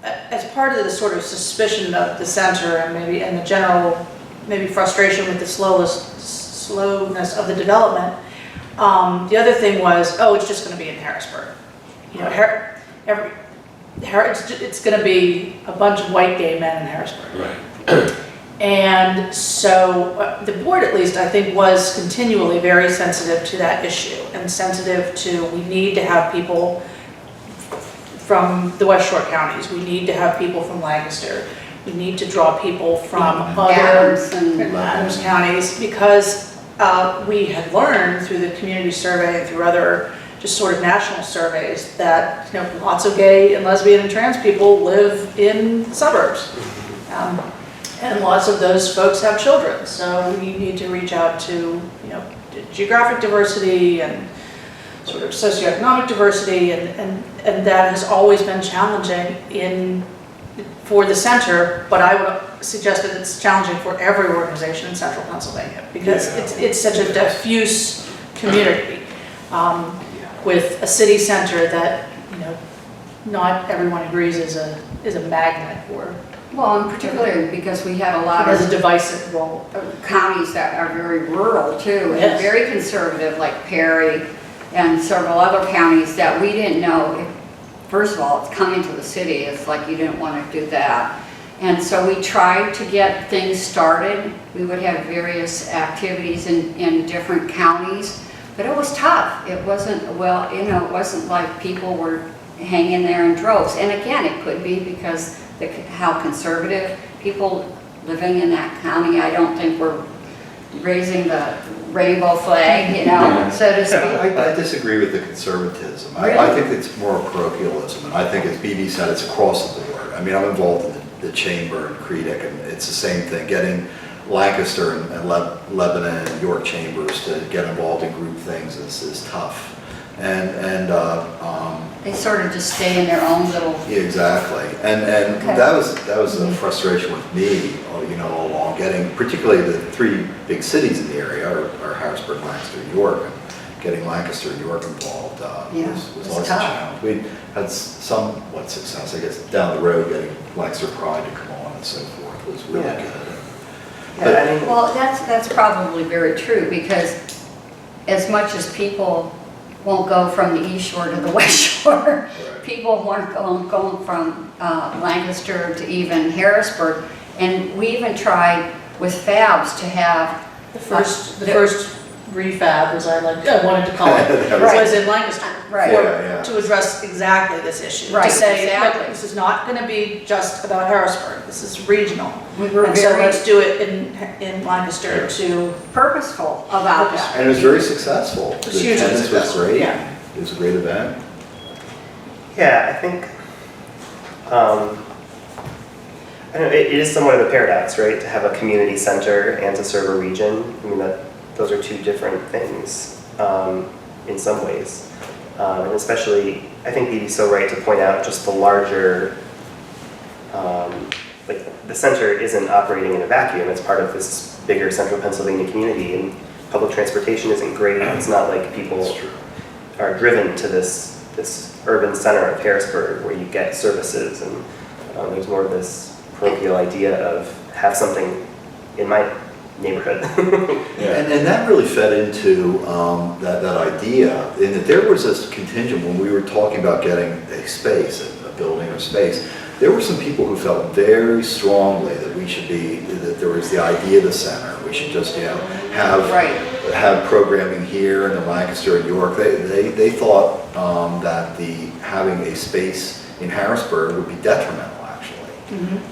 as part of the sort of suspicion of the center and the general maybe frustration with the slowness of the development, the other thing was, oh, it's just going to be in Harrisburg. You know, it's going to be a bunch of white gay men in Harrisburg. Right. And so the board, at least, I think, was continually very sensitive to that issue and sensitive to, we need to have people from the West Shore counties, we need to have people from Lancaster, we need to draw people from other Adams counties, because we had learned through the community survey and through other just sort of national surveys that lots of gay and lesbian and trans people live in suburbs. And lots of those folks have children, so we need to reach out to geographic diversity and sort of socioeconomic diversity, and that has always been challenging for the center, but I would suggest that it's challenging for every organization in central Pennsylvania, because it's such a diffuse community with a city center that not everyone agrees is a magnet for. Well, and particularly because we had a lot It has a of divisive role. counties that are very rural too, and Yes. very conservative, like Perry and several other counties that we didn't know. First of all, it's coming to the city, it's like you didn't want to do that. And so we tried to get things started. We would have various activities in different counties, but it was tough. It wasn't, well, it wasn't like people were hanging there in droves. And again, it could be because how conservative people living in that county, I don't think were raising the rainbow flag, so to speak. I disagree with the conservatism. Really? I think it's more parochialism, and I think, as BB said, it's across the board. I mean, I'm involved in the chamber and Creedic, and it's the same thing. Getting Lancaster and Lebanon and York chambers to get involved in group things is tough. They sort of just stay in their own little. Yeah, exactly, and Okay. that was a frustration with me, all along. Getting, particularly the 3 big cities in the area are Harrisburg, Lancaster, York, and getting Lancaster and York involved was it's always a tough. challenge. We had somewhat success, I guess, down the road, getting Lancaster Pride to come on and so forth was really Yeah. good. Yeah, I mean, Well, that's probably very true, because as much as people won't go from the East Shore to the West Shore, people weren't going from Lancaster to even Harrisburg. And we even tried with FABs to have The first refab, as I wanted to call it, Right. was in Lancaster. Right. Yeah. To address exactly this issue. Right, To say, exactly. look, this is not going to be just about Harrisburg, this is regional. We were And so very let's do it in Lancaster to, purposeful about that. And it was very successful. It was The hugely attendance was successful, great. yeah. It was a great event. yeah, I think, I don't know, it is somewhat of a paradox, right? To have a community center and to serve a region. I mean, those are 2 different things in some ways. And especially, I think BB's so right to point out just the larger like, the center isn't operating in a vacuum. It's part of this bigger central Pennsylvania community, and public transportation isn't great. It's not like people That's true. are driven to this urban center of Harrisburg where you get services, and there's more of this parochial idea of have something in my neighborhood. And that really fed into that idea, in that there was this contingent when we were talking about getting a space, a building or space. There were some people who felt very strongly that we should be, that there was the idea of the center. We should just, have programming here in the Lancaster and York. They thought that having a space in Harrisburg would be detrimental, actually.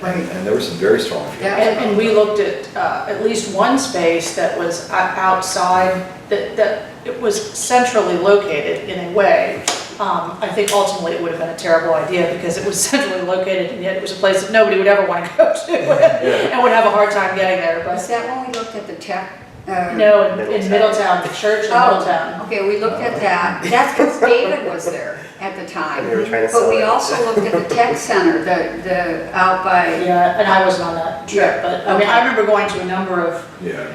And there were some very strong feelings. Yeah. And we looked at least one space that was outside, that it was centrally located in a way. I think ultimately it would have been a terrible idea because it was centrally located, and yet it was a place that nobody would ever want to go to and would have a hard time getting there. Was But that when we looked at the tech? no, in Middletown, the church in Middletown. Okay, we looked at that. That's because David was there at the time. And they were trying to sell But we it. also looked at the tech center, the out by, Yeah, and I wasn't on that trip, but I mean, I remember going to a number of,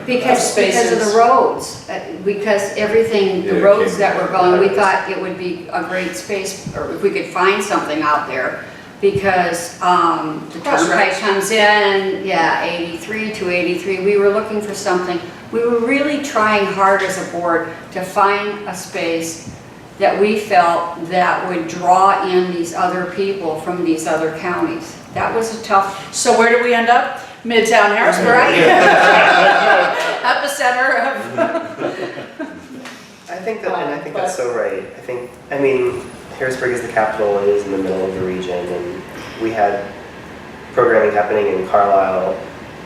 because of spaces. the roads. Because everything, the Yeah, it roads came that were together. going, we thought it would be a great space, or if we could find something out there. Because the turnpike comes in, 83 to 83, we were looking for something. We were really trying hard as a board to find a space that we felt that would draw in these other people from these other counties. That was a tough, so where did we end up? Midtown Harrisburg. right? Epicenter of. I think that's so right. I mean, Harrisburg is the capital, it is in the middle of the region, and we had programming happening in Carlisle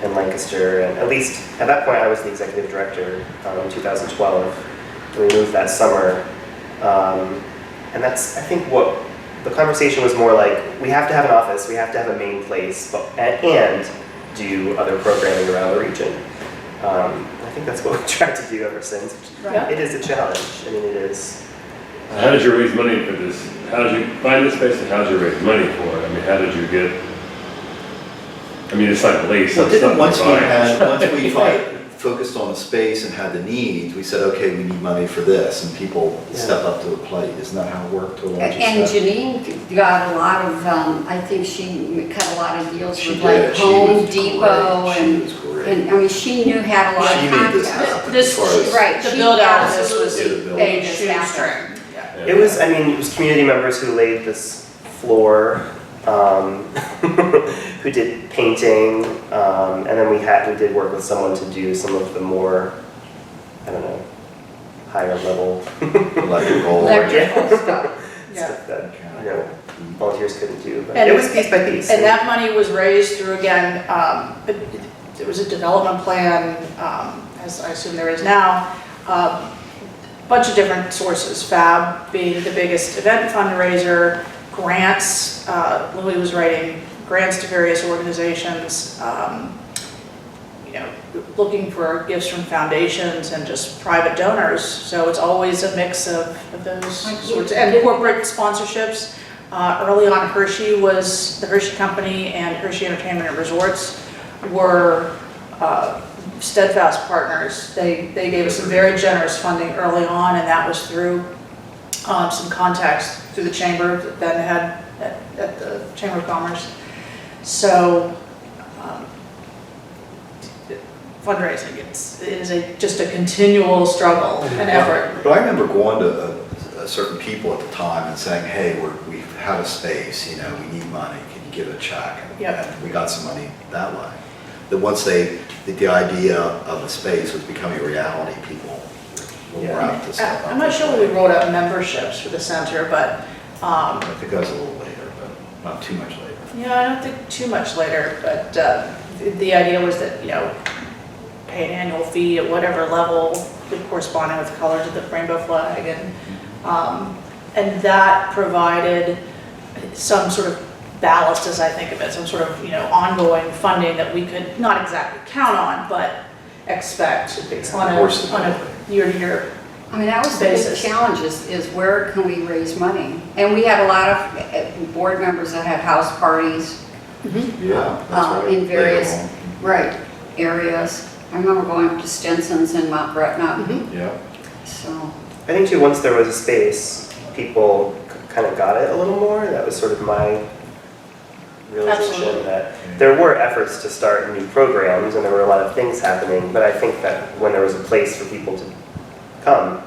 and Lancaster, and at least at that point I was the executive director in 2012, and we moved that summer. And that's, I think, what the conversation was more like, we have to have an office, we have to have a main place, and do other programming around the region. I think that's what we've tried to do ever since. Right. It is a challenge. I mean, it is. How did you raise money for this? How did you find the space, and how did you raise money for it? I mean, how did you get, I mean, it's like lease. Well, it's not once like we focused on the space and had the needs, we said, okay, we need money for this, and people step up to the plate. Isn't that how it worked to a large And extent? Janine got a lot of, I think she cut a lot of deals She with like did. She Home was Depot great. She and, was great. and, I mean, she had a lot of She made this contacts. happen. This- as far as- Right, The she build out of this was absolutely Yeah, the build. made this happen. shoestring. It was, I mean, it was community members who laid this floor, who did painting, and then we did work with someone to do some of the more, I don't know, higher level Electrical. Electrical stuff. stuff that, you know, volunteers couldn't do, but And- it was piece by piece. And that money was raised through, again, it was a development plan, as I assume there is now, bunch of different sources, FAB being the biggest event fundraiser, grants, Louis was writing grants to various organizations, looking for gifts from foundations and just private donors. So it's always a mix of those sorts, and corporate sponsorships. Early on, Hershey was, the Hershey Company and Hershey Entertainment and Resorts were steadfast partners. They gave us some very generous funding early on, and that was through some contacts through the chamber that then had at the Chamber of Commerce. So fundraising, it is just a continual struggle and effort. But I remember going to certain people at the time and saying, hey, we have a space, we need money, can you give a check? Yep. And we got some money that way. That once the idea of the space was becoming a reality, people were more apt to step up. I'm not sure when we rolled out memberships for the center, but I think that was a little later, but not too much later. yeah, I don't think too much later, but the idea was that, pay an annual fee at whatever level corresponding with the colors of the rainbow flag, and that provided some sort of ballast, as I think of it, some sort of, ongoing funding that we could not exactly count on, but expect on a year-to-year. I mean, that was the big Basis. challenge is where can we raise money? And we had a lot of board members that had house parties Yeah, that's right. in various, Later right, areas. I remember going up to Stinson's in Mount Gretna, on. Yeah. so. I think too, once there was a space, people kind of got it a little more. That was sort of my realization Absolutely. that there were efforts to start new programs and there were a lot of things happening, but I think that when there was a place for people to come,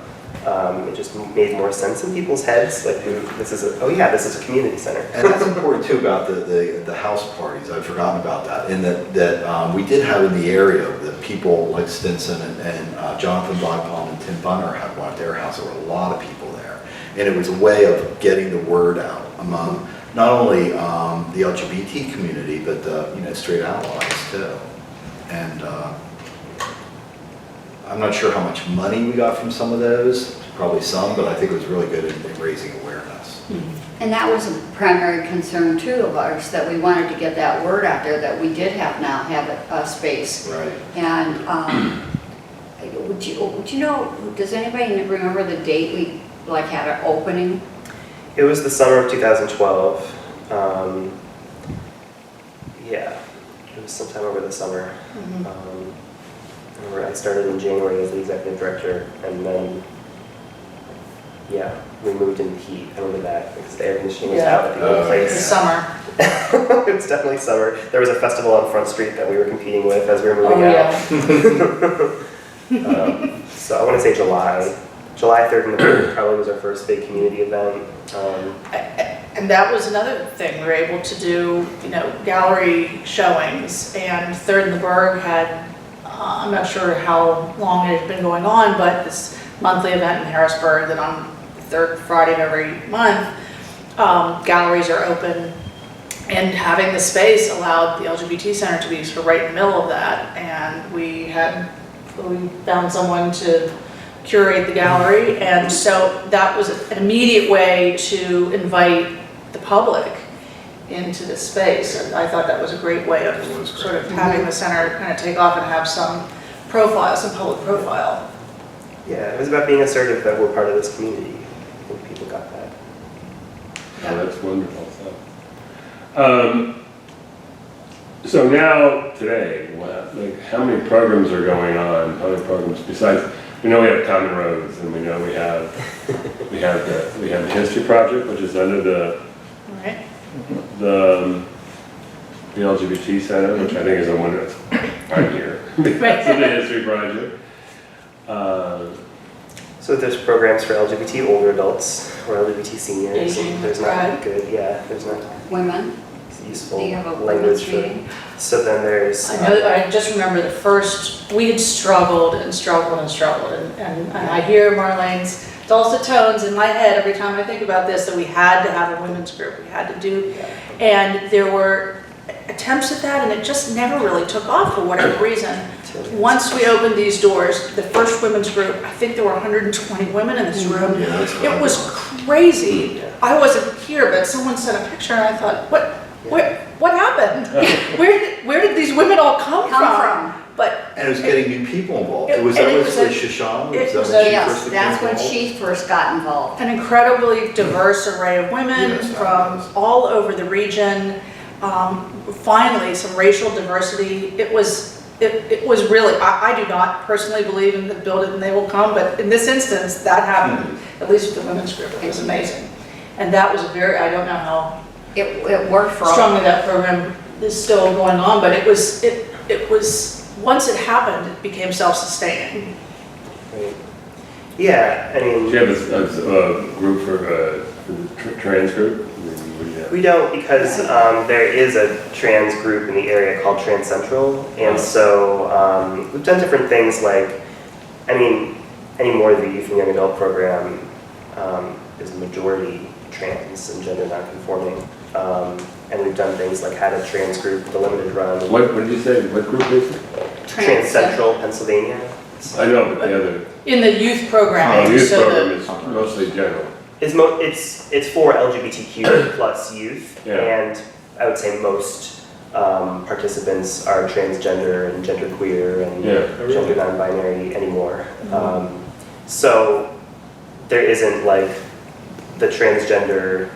it just made more sense in people's heads. Like, this is a community center. And that's important too about the house parties. I'd forgotten about that. And that we did have in the area that people like Stinson and Jonathan Blackpalm and Tim Bunner had one at their house. There were a lot of people there. And it was a way of getting the word out among not only the LGBT community, but the straight allies too. And I'm not sure how much money we got from some of those, probably some, but I think it was really good in raising awareness. And that was a primary concern too of ours, that we wanted to get that word out there that we did have a space. Right. And would you know, does anybody remember the date we had an opening? It was the summer of 2012. Yeah, it was sometime over the summer. I remember I started in January as the executive director, and then, yeah, we moved in the heat. I remember that because the air conditioning was out at the old It's place. summer. It was definitely summer. There was a festival on Front Street that we were competing with as we were moving Oh, out. So I want to say July 3rd and the 3rd probably was our first big community event. And that was another thing, we were able to do, gallery showings, and Third and the Berg had, I'm not sure how long it had been going on, but this monthly event in Harrisburg that on the third Friday of every month, galleries are open, and having the space allowed the LGBT Center to be sort of right in the middle of that, and we found someone to curate the gallery, and so that was an immediate way to invite the public into the space, and I thought that was a great way of sort of having the center kind of take off and have some profile, some public profile. Yeah, it was about being assertive that we're part of this community. I think people got that. Oh, that's wonderful stuff. So now, today, how many programs are going on? How many programs besides? We know we have Common Roads, and we know we have the History Project, which is under the Right. the LGBT Center, which I think is the one that's right here because of the History Project. So there's programs for LGBT older adults or LGBT seniors. Asian And there's not pride. good, yeah, there's not Women? useful Do you have a language women's for. meeting? So then there's. I just remember the first, we had struggled and struggled and struggled, and I hear Marlene's dulcet tones in my head every time I think about this, that we had to have a women's group, we had to do, and there were attempts at that, and it just never really took off for whatever reason. Once we opened these doors, the first women's group, I think there were 120 women in this room. Yeah, that's what It was crazy. I wasn't here, but someone sent a picture, and I thought, what happened? Where did these women all come from? But And it was getting new people involved. It- Was and that it with was a- Shoshana? it was when a- she Yes, first became that's when involved? she first got involved. an incredibly diverse array of women Yes, from yes. all over the region. Finally, some racial diversity. It was really, I do not personally believe in the build it and they will come, but in this instance, that happened, at least with the women's group. It was amazing. And that was I don't know how It worked for all. strongly that program is still going on, but it was, once it happened, it became self-sustaining. Right. Yeah, I mean. Do you have a group for the trans group? We don't, because there is a trans group in the area called Trans Central, and so we've done different things like, anymore the Youth and Young Adult program is majority trans and gender non-conforming, and we've done things like had a trans group, the limited run. What did you say? What group is it? Trans Central, Pennsylvania. I know, but the other In the youth programming, youth so program the, is mostly general. It's for LGBTQ plus youth, Yeah. and I would say most participants are transgender and genderqueer and gender non-binary anymore. So there isn't like the transgender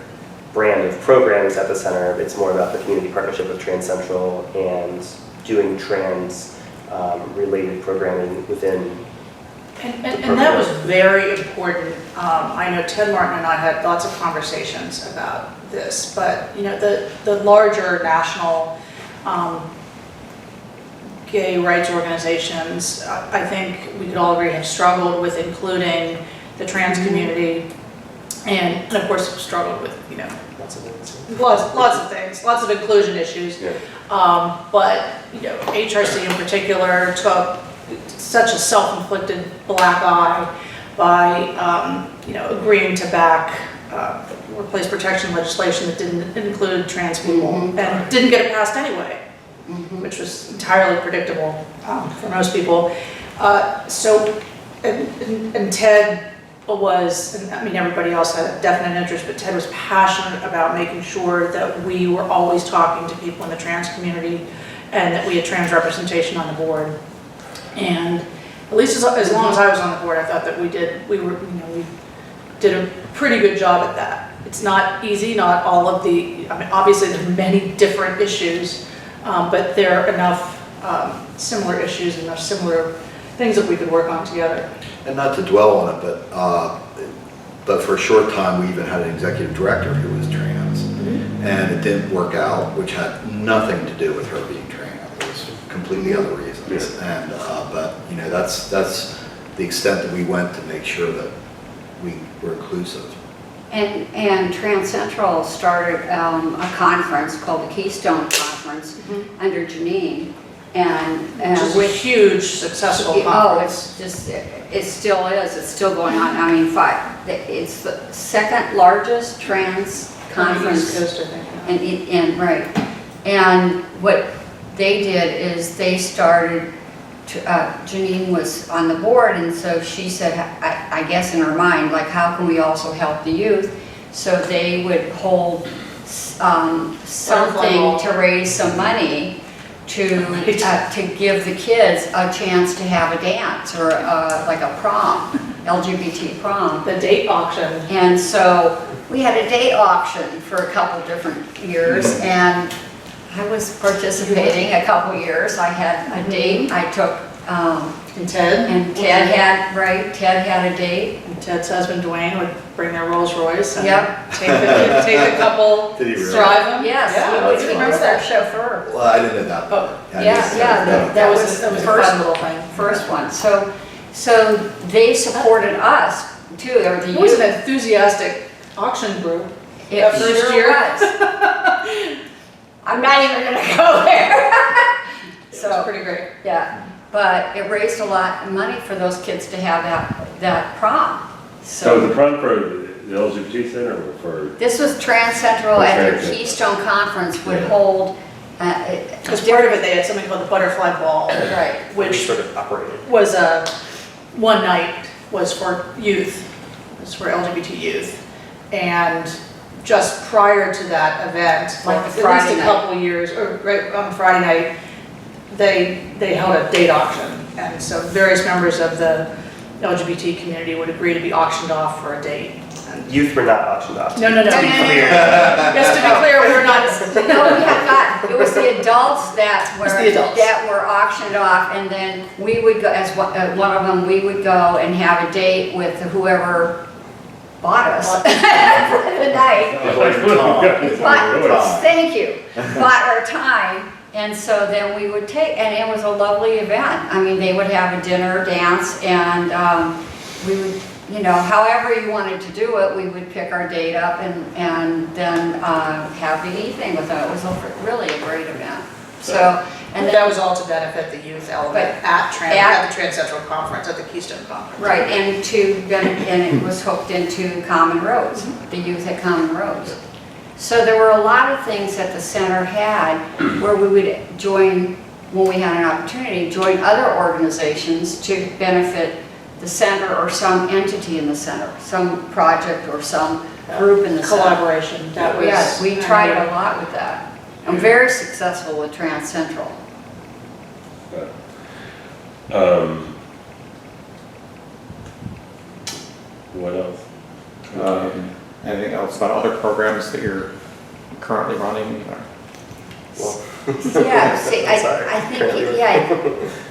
brand of programs at the center. It's more about the community partnership with Trans Central and doing trans related programming within. And that was very important. I know Ted Martin and I had lots of conversations about this, but the larger national gay rights organizations, I think we could all agree have struggled with including the trans community, and of course struggled with Lots of things. lots of things, lots of inclusion issues. Yeah. But HRC in particular took such a self-inflicted black eye by agreeing to back workplace protection legislation that didn't include trans people and didn't get it passed anyway, which was entirely predictable for most people. And Ted was, and I mean everybody else had a definite interest, but Ted was passionate about making sure that we were always talking to people in the trans community and that we had trans representation on the board. And at least as long as I was on the board, I thought that we did a pretty good job at that. It's not easy, not all of the, I mean, obviously there's many different issues, but there are enough similar issues and enough similar things that we could work on together. And not to dwell on it, but for a short time, we even had an executive director who was trans. And it didn't work out, which had nothing to do with her being trans. It was completely other reasons. And, but, that's the extent that we went to make sure that we were inclusive. And Trans Central started a conference called the Keystone Conference under Janine. And Which is a huge, successful Oh, conference. it still is. It's still going on. I mean, it's the second largest trans conference. East Coast, I think. Yeah. Right. And what they did is they started, Janine was on the board, and so she said, I guess in her mind, like, how can we also help the youth? So they would hold something to raise some money to give the kids a chance to have a dance or like a prom, LGBT prom. The date auction. And so we had a date auction for a couple different years, and I was participating a couple years. I had a date. I took And Ted. and Ted had a date. And Ted's husband Dwayne would bring their Rolls Royce and Yep. take the couple, Did he really? drive them. Yes, Yeah, he he was was their there. chauffeur. Well, I didn't know that. Oh, That was That was the a fun little thing. first one. So they supported us too. Or the It was youth. an enthusiastic auction group. It that first sure year. was. I'm not even gonna go there. It was So, pretty great. yeah, but it raised a lot of money for those kids to have that prom. So was the prom for the LGBT center or for? This was Trans Central For at their Trans Central. Keystone Conference would Yeah. hold. As part of it, they had something called the Butterfly Ball, Right. Which which sort of operated. was one night was for youth, was for LGBT youth. And just prior to that event, Like like the at Friday least a night. couple years, or right on Friday night, they held a date auction. And so various members of the LGBT community would agree to be auctioned off for a date. And Youth were not auctioned off. No, no, no. No, no, no, no, Clear. Just to be clear, we were not. No, we had not, it was the adults that was the adults. were auctioned off, and then we would go, as one of them, we would go and have a date with whoever bought us for the night. Thank you, bought our time, and so then we would take, and it was a lovely event. I mean, they would have a dinner, dance, and we would, however you wanted to do it, we would pick our date up and then have the evening with them. It was really a great event. So, and And then, that was all to benefit the youth element But at the Trans Central Conference, at the Keystone Conference. right, and it was hooked into Common Roads, the youth at Common Roads. So there were a lot of things that the center had where we would join, when we had an opportunity, join other organizations to benefit the center or some entity in the center, some project or some group in the center. Collaboration, that was. Yes, we tried a lot with that. I'm very successful with Trans Central. What else? Anything else about other programs that you're currently running? Well, Yeah, see, Sorry. I think,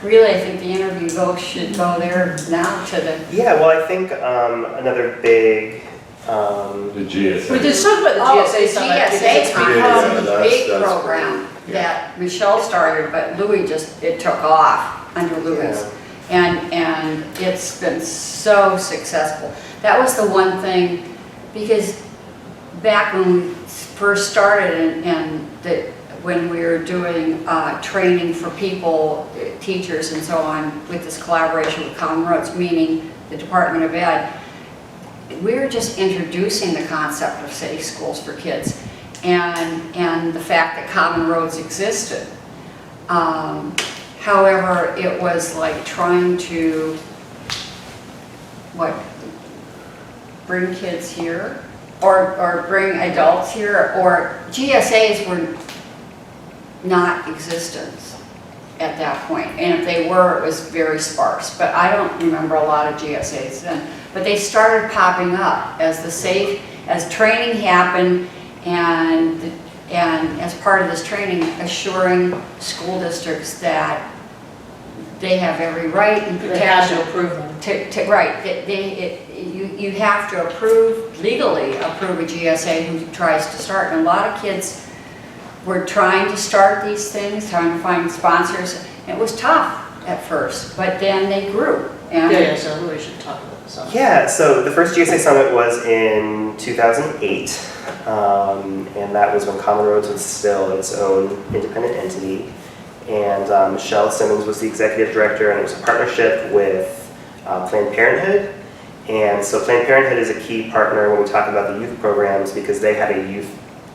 really, I think the interview should go there now to the, Yeah, well, I think another big, The GSA. We just talked about the oh, GSA the summit. because GSA it's time Yeah, was a that's- big that's program that Michelle started, but Louis it took off under Louis. And it's been so successful. That was the one thing, because back when we first started when we were doing training for people, teachers and so on, with this collaboration with Common Roads, meaning the Department of Ed, we were just introducing the concept of safe schools for kids and the fact that Common Roads existed. However, it was like trying to, bring kids here or bring adults here, or GSAs were not existent at that point. And if they were, it was very sparse, but I don't remember a lot of GSAs then. But they started popping up as as training happened and as part of this training, assuring school districts that they have every right and They have to protection. approve them. Right, you have to legally approve a GSA who tries to start. And a lot of kids were trying to start these things, trying to find sponsors. It was tough at first, but then they grew. Yeah, so we should talk about the summit. Yeah, so the first GSA Summit was in 2008, and that was when Common Roads was still its own independent entity. And Michelle Simmons was the executive director, and it was a partnership with Planned Parenthood. And so Planned Parenthood is a key partner when we talk about the youth programs, because they had a youth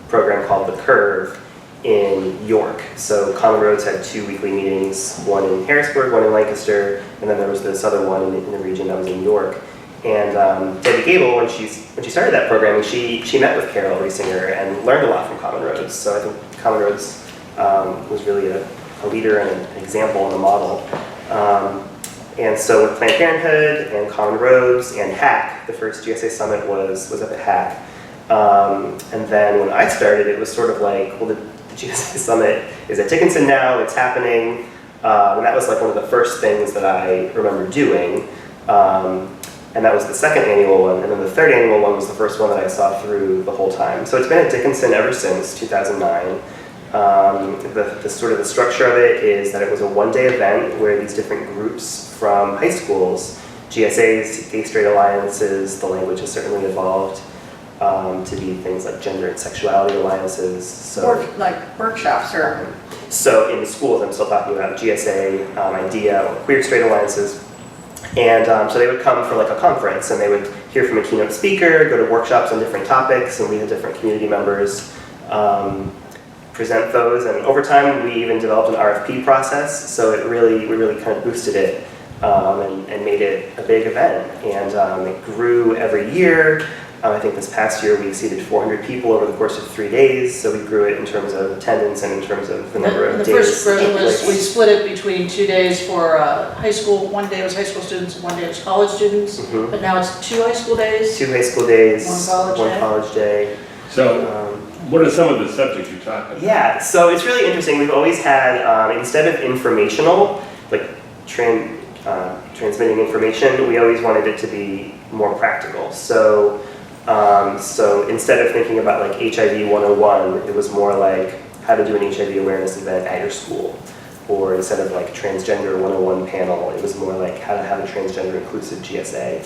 program called The Curve in York. So Common Roads had 2 weekly meetings, one in Harrisburg, one in Lancaster, and then there was this other one in the region that was in York. And Debbie Gable, when she started that programming, she met with Carol Riesinger and learned a lot from Common Roads. So I think Common Roads was really a leader and an example and a model. And so with Planned Parenthood and Common Roads and HAC, the first GSA Summit was up at HAC. And then when I started, it was sort of like, well, the GSA Summit is at Dickinson now, it's happening. And that was like one of the first things that I remember doing. And that was the second annual one. And then the third annual one was the first one that I saw through the whole time. So it's been at Dickinson ever since 2009. The sort of the structure of it is that it was a one-day event where these different groups from high schools, GSAs, gay straight alliances, the language has certainly evolved to be things like gender and sexuality alliances. So, like workshops or. so in the schools, I'm still talking about GSA, IDEA, or queer straight alliances. And so they would come for like a conference, and they would hear from a keynote speaker, go to workshops on different topics, and we had different community members present those. And over time, we even developed an RFP process, so we really kind of boosted it and made it a big event. And it grew every year. I think this past year we exceeded 400 people over the course of 3 days, so we grew it in terms of attendance and in terms of the number of The days. first version was, we Like- split it between 2 days for high school, 1 day was high school students, and 1 day was college students. Mhm. But now it's 2 high school days. 2 high school days, One college day. college day. So, Um, what are some of the subjects you talk about? Yeah, so it's really interesting. We've always had, instead of informational, like transmitting information, we always wanted it to be more practical. So instead of thinking about like HIV 101, it was more like how to do an HIV awareness event at your school. Or instead of like transgender 101 panel, it was more like how to have a transgender inclusive GSA.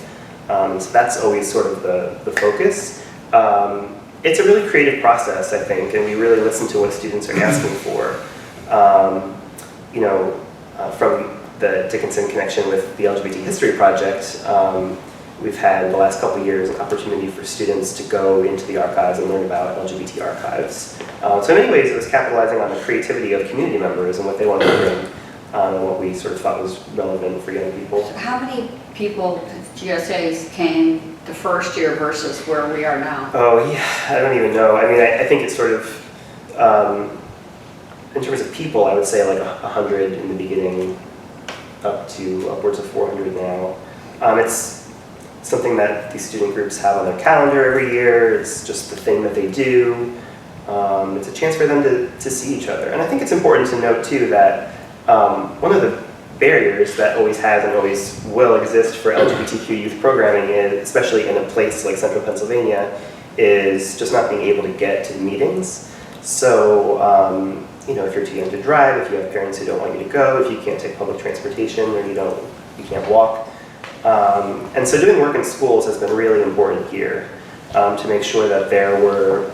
So that's always sort of the focus. It's a really creative process, I think, and we really listen to what students are asking for. From the Dickinson connection with the LGBT History Project, we've had the last couple of years an opportunity for students to go into the archives and learn about LGBT archives. So in many ways, it was capitalizing on the creativity of community members and what they wanted to bring, and what we sort of thought was relevant for young people. How many people, GSAs, came the first year versus where we are now? Oh yeah, I don't even know. I mean, I think it's sort of, in terms of people, I would say like 100 in the beginning, up to upwards of 400 now. something that these student groups have on their calendar every year. It's just the thing that they do. It's a chance for them to see each other. And I think it's important to note too that one of the barriers that always has and always will exist for LGBTQ youth programming, especially in a place like Central Pennsylvania, is just not being able to get to meetings. So, if you're too young to drive, if you have parents who don't want you to go, if you can't take public transportation or you can't walk. And so doing work in schools has been really important here to make sure that there were,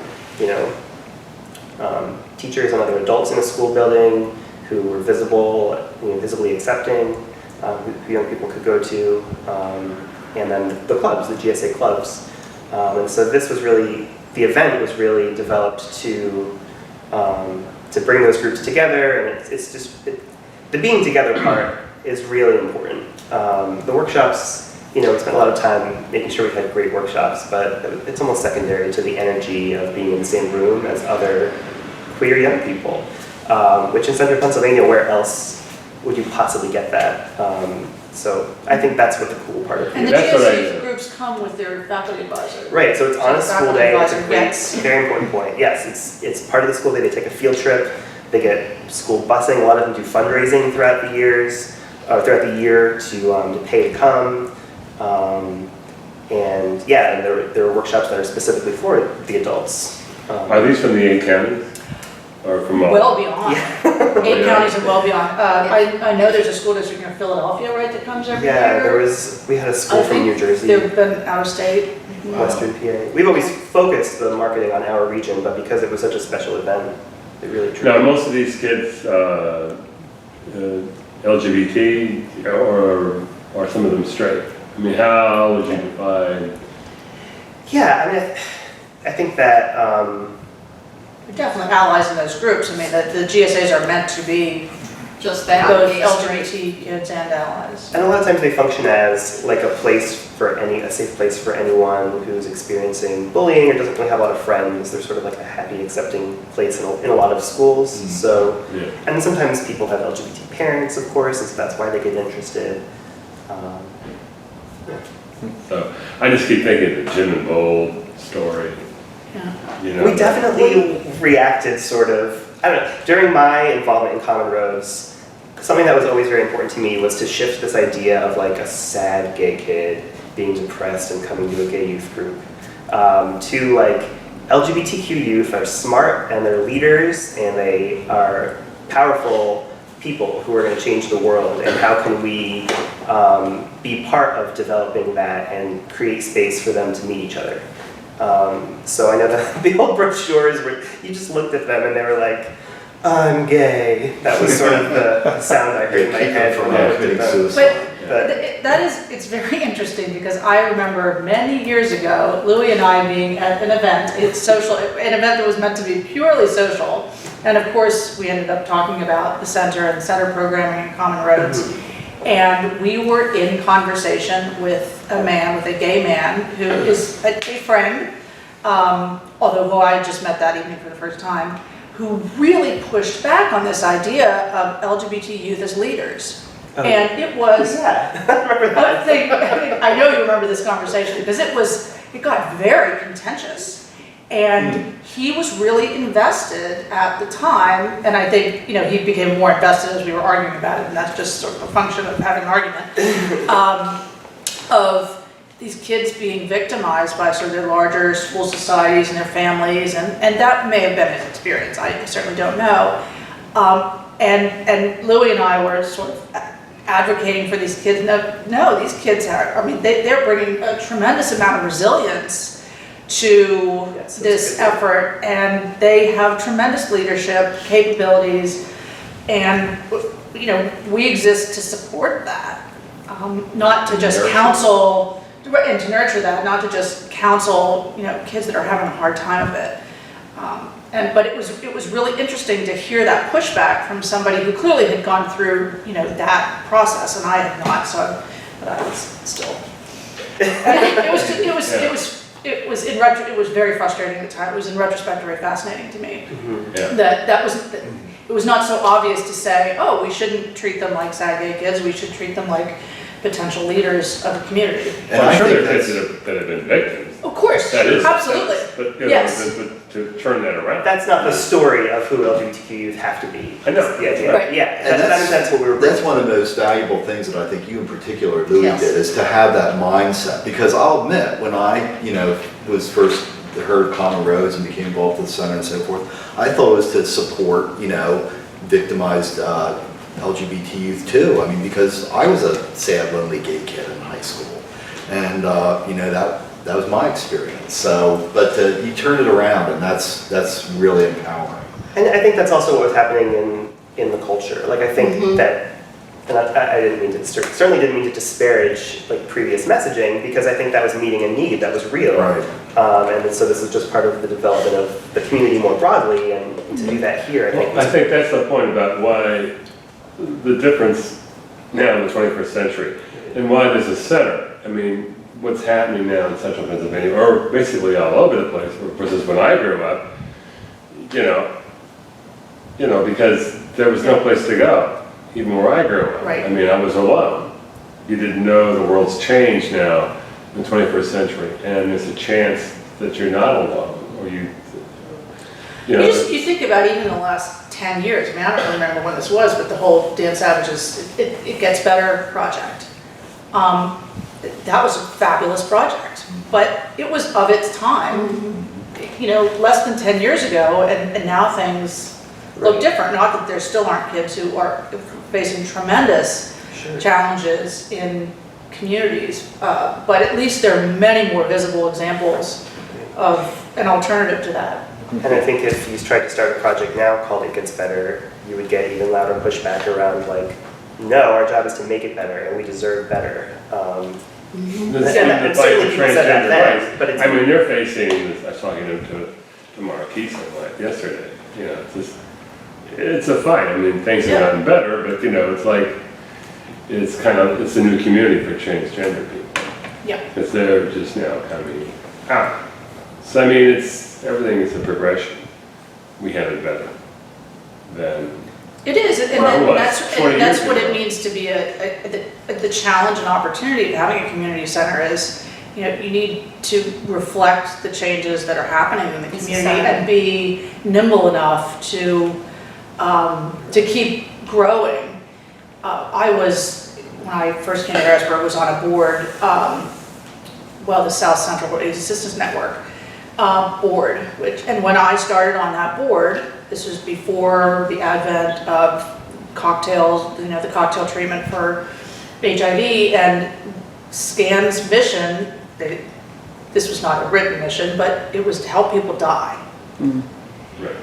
teachers and other adults in a school building who were visible, visibly accepting, who young people could go to, and then the clubs, the GSA clubs. And so the event was really developed to bring those groups together, and it's just, the being together part is really important. The workshops, we spent a lot of time making sure we had great workshops, but it's almost secondary to the energy of being in the same room as other queer young people. Which in Central Pennsylvania, where else would you possibly get that? So I think that's what the cool part of And the it. That's what I GSA do. groups come with their faculty advisor. Right, so it's on a school day, it's a Faculty great, advisor, very important point. Yes, it's part of the school day, they take a field trip, they get school busing, a lot of them do fundraising throughout the year to pay to come. And there are workshops that are specifically for the adults. Are these from the 8 counties? Or from all? Well beyond. Yeah. 8 counties and well beyond. I know there's a school district in Philadelphia, right, that comes every year? Yeah, we had a school from New Jersey, They've been out of state. Western PA. We've always focused the marketing on our region, but because it was such a special event, it really drew. Now, most of these kids, LGBT, or some of them straight? I mean, how would you define? Yeah, I think that, We're definitely allies in those groups. I mean, the GSAs are meant to be Just that. both gay, LGBT straight. kids and allies. and a lot of times they function as like a safe place for anyone who's experiencing bullying or doesn't really have a lot of friends. They're sort of like a happy, accepting place in a lot of schools. Mhm. So, Yeah. and sometimes people have LGBT parents, of course, and so that's why they get interested. So I just keep thinking the Jim and Bold story. Yeah. We definitely reacted sort of, I don't know, during my involvement in Common Roads, something that was always very important to me was to shift this idea of like a sad gay kid being depressed and coming to a gay youth group to like LGBTQ youth are smart and they're leaders and they are powerful people who are going to change the world, and how can we be part of developing that and create space for them to meet each other. So I know that the old brochures where you just looked at them and they were like, I'm gay. That was sort of the sound I heard in my head From when I looked at committing them. suicide. But It's very interesting because I remember many years ago, Louis and I being at an event, an event that was meant to be purely social. And of course, we ended up talking about the center and center programming and Common Roads. And we were in conversation with a gay man who is a friend, although who I just met that evening for the first time, who really pushed back on this idea of LGBT youth as leaders. Oh. And it was, yeah, I remember that. I know you remember this conversation because it got very contentious. And he was really invested at the time, and I think, he became more invested as we were arguing about it, and that's just sort of a function of having an argument, of these kids being victimized by sort of their larger school societies and their families, and that may have been his experience, I certainly don't know. And Louis and I were sort of advocating for these kids. No, these kids they're bringing a tremendous amount of resilience to this effort, and they have tremendous leadership capabilities, and we exist to support that, not to just counsel and to nurture that, not to just counsel kids that are having a hard time of it. But it was really interesting to hear that pushback from somebody who clearly had gone through that process, and I had not. But I was still. It was very frustrating at the time. It was in retrospect very fascinating to me. Yeah. It was not so obvious to say, oh, we shouldn't treat them like sad gay kids. We should treat them like potential leaders of a community. And Well, I I'm sure think there are kids that's, that have been victims. Of course, That is. absolutely. But, you know, Yes. but to turn that around. That's not the story of who LGBTQ youth have to be. I know. That's the idea. Right. Yeah, And that's what we were. that's one of the most valuable things that I think you in particular, Louis, Yes. did, is to have that mindset. Because I'll admit, when I, was first heard Common Roads and became involved with the center and so forth, I thought it was to support, victimized LGBT youth too. I mean, because I was a sad, lonely gay kid in high school. And, that was my experience. So, but you turn it around, and that's really empowering. And I think that's also what was happening in the culture. Like I think that, and I didn't mean to, certainly didn't mean to disparage like previous messaging, because I think that was meeting a need that was real. Right. And so this is just part of the development of the community more broadly, and to do that here, I think. I think that's the point about why the difference now in the 21st century and why there's a center. I mean, what's happening now in central Pennsylvania, or basically all over the place, versus when I grew up, because there was no place to go, even where I grew up. Right. I mean, I was alone. You didn't know the world's changed now in the 21st century, and there's a chance that you're not alone, or you You think about even the last 10 years, I mean, I don't really remember when this was, but the whole Dan Savage's It Gets Better project. That was a fabulous project, but it was of its time, less than 10 years ago, and now things look different. Not that there still aren't kids who are facing tremendous challenges in communities, but at least there are many more visible examples of an alternative to that. And I think if you tried to start a project now called It Gets Better, you would get even louder pushback around like, no, our job is to make it better and we deserve better. The fight certainly for people said that transgender then, rights. but it's- I mean, they're facing, I was talking to Marquise yesterday, it's a fight. I mean, things have gotten better, but it's like, it's a new community for transgender people. Yeah. Because they're just now coming out. So I mean, everything is a progression. We have it better than. It is, and Well, it was that's 20 that's years what it ago. means to be the challenge and opportunity of having a community center is, you need to reflect the changes that are happening in the community and be nimble enough to keep growing. When I first came to Harrisburg, was on a board, the South Central AIDS Assistance Network board, and when I started on that board, this was before the advent of cocktails, the cocktail treatment for HIV, and SCAN's mission, this was not a written mission, but it was to help people die. Right.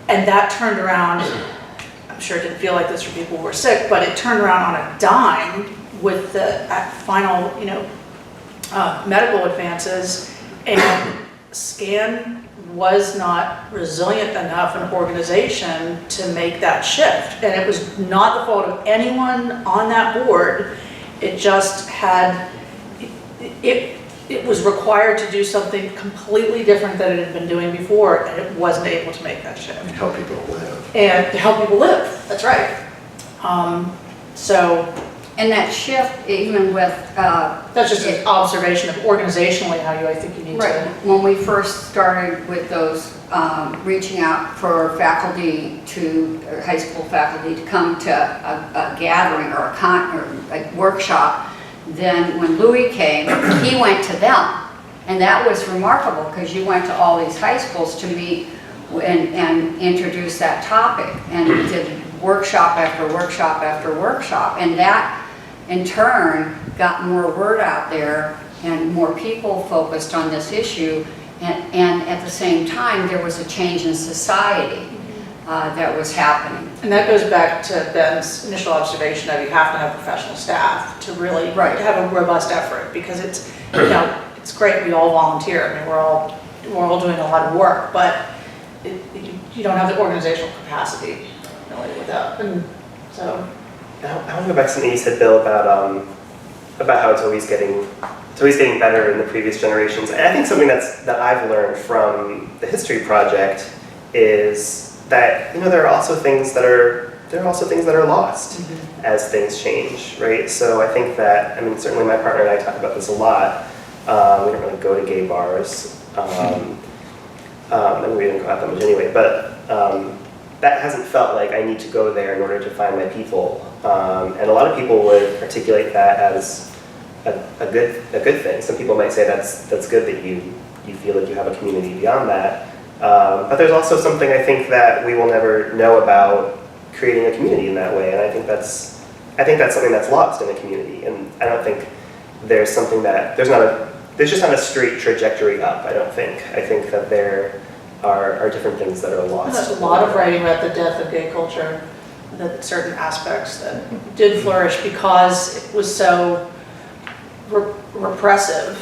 And that turned around, I'm sure it didn't feel like this for people who were sick, but it turned around on a dime with the final, medical advances, and SCAN was not resilient enough an organization to make that shift. And it was not the fault of anyone on that board. It just had, it was required to do something completely different than it had been doing before, and it wasn't able to make that shift. And help people live. And to help people live, that's right. And that shift, even with, That's just an observation of organizationally how I think you need right, to. when we first started with those, reaching out for faculty high school faculty to come to a gathering or a workshop, then when Louis came, he went to them. And that was remarkable, because you went to all these high schools to meet and introduce that topic, and did workshop after workshop after workshop. And that, in turn, got more word out there and more people focused on this issue. And at the same time, there was a change in society that was happening. And that goes back to Ben's initial observation of you have to have professional staff to really have a robust effort, because it's, it's great we all volunteer. I mean, we're all doing a lot of work, but you don't have the organizational capacity really without. And so. I want to go back to something you said, Bill, about how it's always getting better in the previous generations. And I think something that I've learned from the History Project is that there are also things that are there are also things that are lost as things change, right? So I think that, I mean, certainly my partner and I talk about this a lot. We don't really go to gay bars, and we didn't go out that much anyway, but that hasn't felt like I need to go there in order to find my people. And a lot of people would articulate that as a good thing. Some people might say that's good that you feel like you have a community beyond that. But there's also something I think that we will never know about creating a community in that way, and I think that's something that's lost in a community. And I don't think there's something that there's just not a straight trajectory up. I don't think. I think that there are different things that are lost. There's a lot of writing about the death of gay culture, that certain aspects that did flourish because it was so repressive.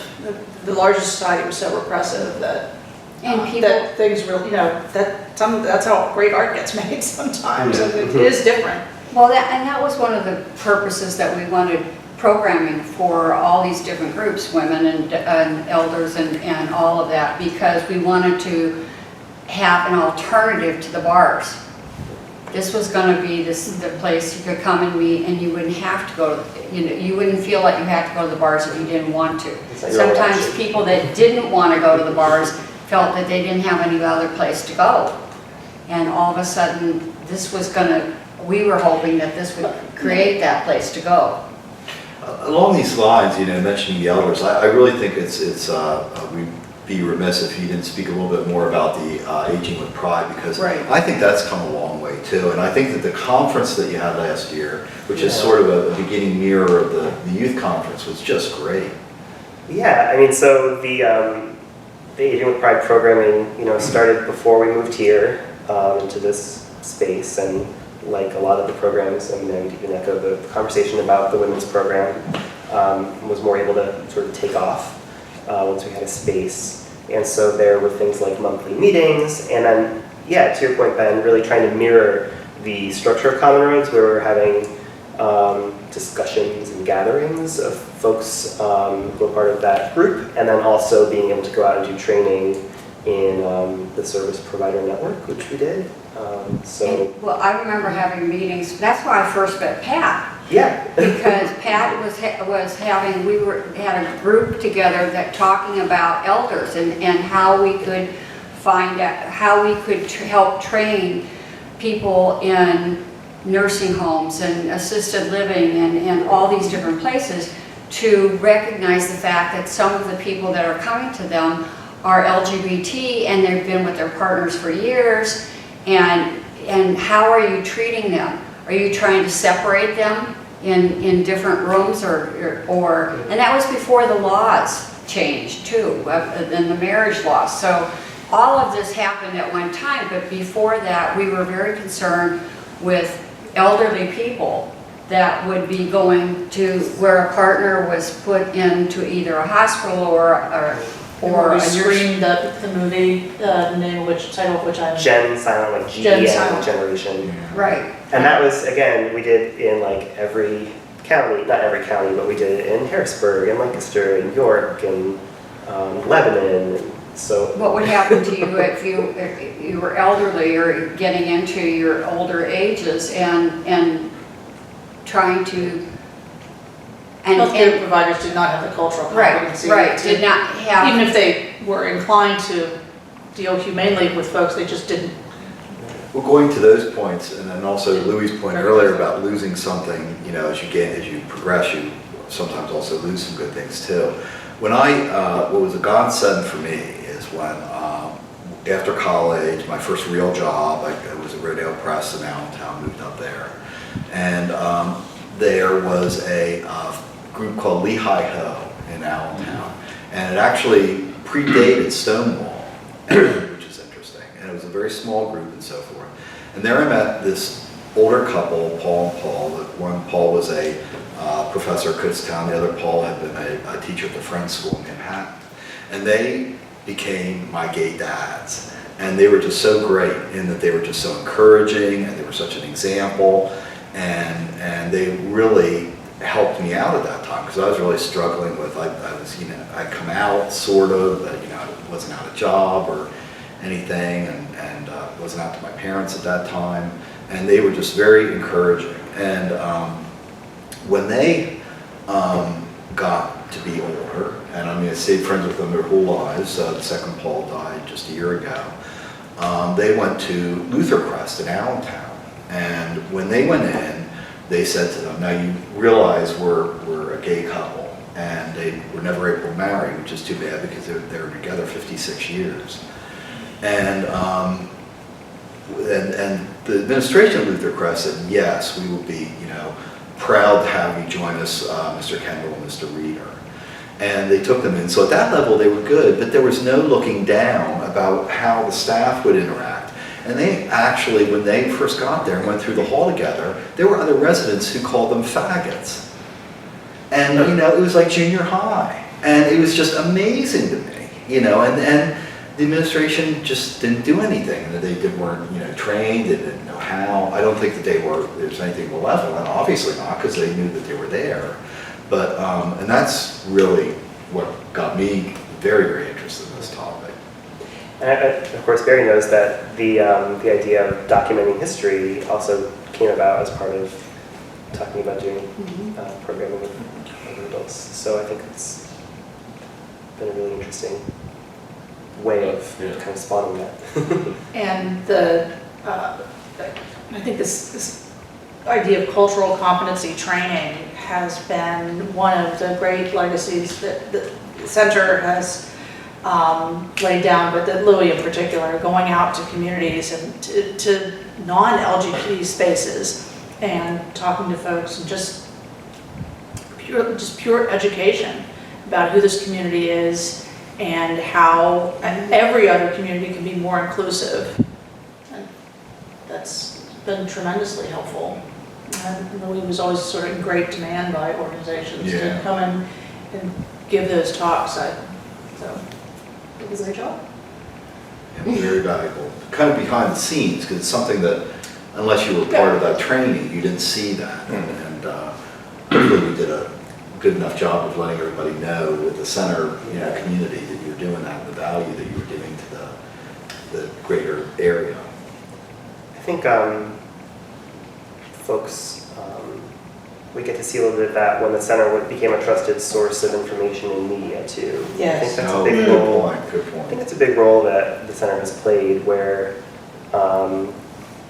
The larger society was so repressive that that things really, that's how great art gets made sometimes. And it is different. Well, that was one of the purposes that we wanted programming for all these different groups, women and elders and all of that, because we wanted to have an alternative to the bars. This was going to be the place you could come and meet, and you wouldn't have to go to, you wouldn't feel like you had to go to the bars if you didn't want to. Sometimes people that didn't want to go to the bars felt that they didn't have any other place to go. And all of a sudden, we were hoping that this would create that place to go. Along these lines, mentioning the elders, I really think we'd be remiss if you didn't speak a little bit more about the Aging with Pride, because Right. I think that's come a long way too. And I think that the conference that you had last year, which is sort of a beginning mirror of the youth conference, was just great. Yeah, I mean, so the Aging with Pride programming, started before we moved here into this space, and like a lot of the programs, I mean, you can echo the conversation about the women's program, was more able to sort of take off once we had a space. And so there were things like monthly meetings, and then, yeah, to your point, Ben, really trying to mirror the structure of Common Roads, where we're having discussions and gatherings of folks who are part of that group, and then also being able to go out and do training in the service provider network, which we did. Well, I remember having meetings. That's why I first met Pat. Yeah. Because Pat had a group together that talking about elders and how we could find out, how we could help train people in nursing homes and assisted living and all these different places to recognize the fact that some of the people that are coming to them are LGBT and they've been with their partners for years, and how are you treating them? Are you trying to separate them in different rooms or and that was before the laws changed too, and the marriage laws. So all of this happened at one time, but before that we were very concerned with elderly people that would be going to where a partner was put into either a hospital or we a screened the movie, the name of which, title of which I'm... Gen Silent, like Gen GEN Silent. generation. Right. And that was, again, we did in like every county, not every county, but we did it in Harrisburg and Lancaster and York and Lebanon. And so What would happen to you if you were elderly or getting into your older ages and trying to... Healthcare providers did not have the cultural competency. Right, to- did not have... Even if they were inclined to deal humanely with folks, they just didn't. Well, going to those points, and then also Louis' point earlier about losing something, as you progress, you sometimes also lose some good things too. When what was a godsend for me is when, after college, my first real job, I was at Rodeo Press in Allentown, moved up there. And there was a group called Lehigh Ho in Allentown. And it actually predated Stonewall, which is interesting. And it was a very small group and so forth. And there I met this older couple, Paul and Paul. One Paul was a professor at Kutztown, the other Paul had been a teacher at the Friends School in Manhattan. And they became my gay dads. And they were just so great in that they were just so encouraging and they were such an example. And they really helped me out at that time because I was really struggling with, I'd come out sort of, but I wasn't out a job or anything and wasn't out to my parents at that time. and they were just very encouraging. And when they got to be older, and I mean, I stayed friends with them their whole lives. The second Paul died just a year ago. They went to Luther Crest in Allentown, and when they went in, they said to them, "Now you realize we're a gay couple," and they were never able to marry, which is too bad because they were together 56 years. And the administration of Luther Crest said, "Yes, we will be, proud to have you join us, Mr. Kendall and Mr. Reeder." And they took them in. So at that level, they were good, but there was no looking down about how the staff would interact. And they actually, when they first got there and went through the hall together, there were other residents who called them faggots. And, it was like junior high. And it was just amazing to me, and the administration just didn't do anything. They weren't, trained, they didn't know how. I don't think that there was anything malevolent, obviously not, because they knew that they were there. But, and that's really what got me very, very interested in this topic. And of course, Barry knows that the idea of documenting history also came about as part of talking about doing programming with other adults. So I think it's been a really interesting way of kind of spawning that. And I think this idea of cultural competency training has been one of the great legacies that the center has laid down, but that Louis in particular, going out to communities and to non-LGBT spaces and talking to folks and just pure education about who this community is and how every other community can be more inclusive. And that's been tremendously helpful. And Louis was always sort of in great demand by organizations to come in and give those talks. So it was a great job. Yeah, very valuable. Kind of behind the scenes, because it's something that, unless you were part of that training, you didn't see that. And hopefully we did a good enough job of letting everybody know with the center community that you were doing that, and the value that you were giving to the greater area. I think folks, we get to see a little bit of that when the center became a trusted source of information in media too. Yes. I think that's Oh, a big good role. point, good point. I think it's a big role that the center has played where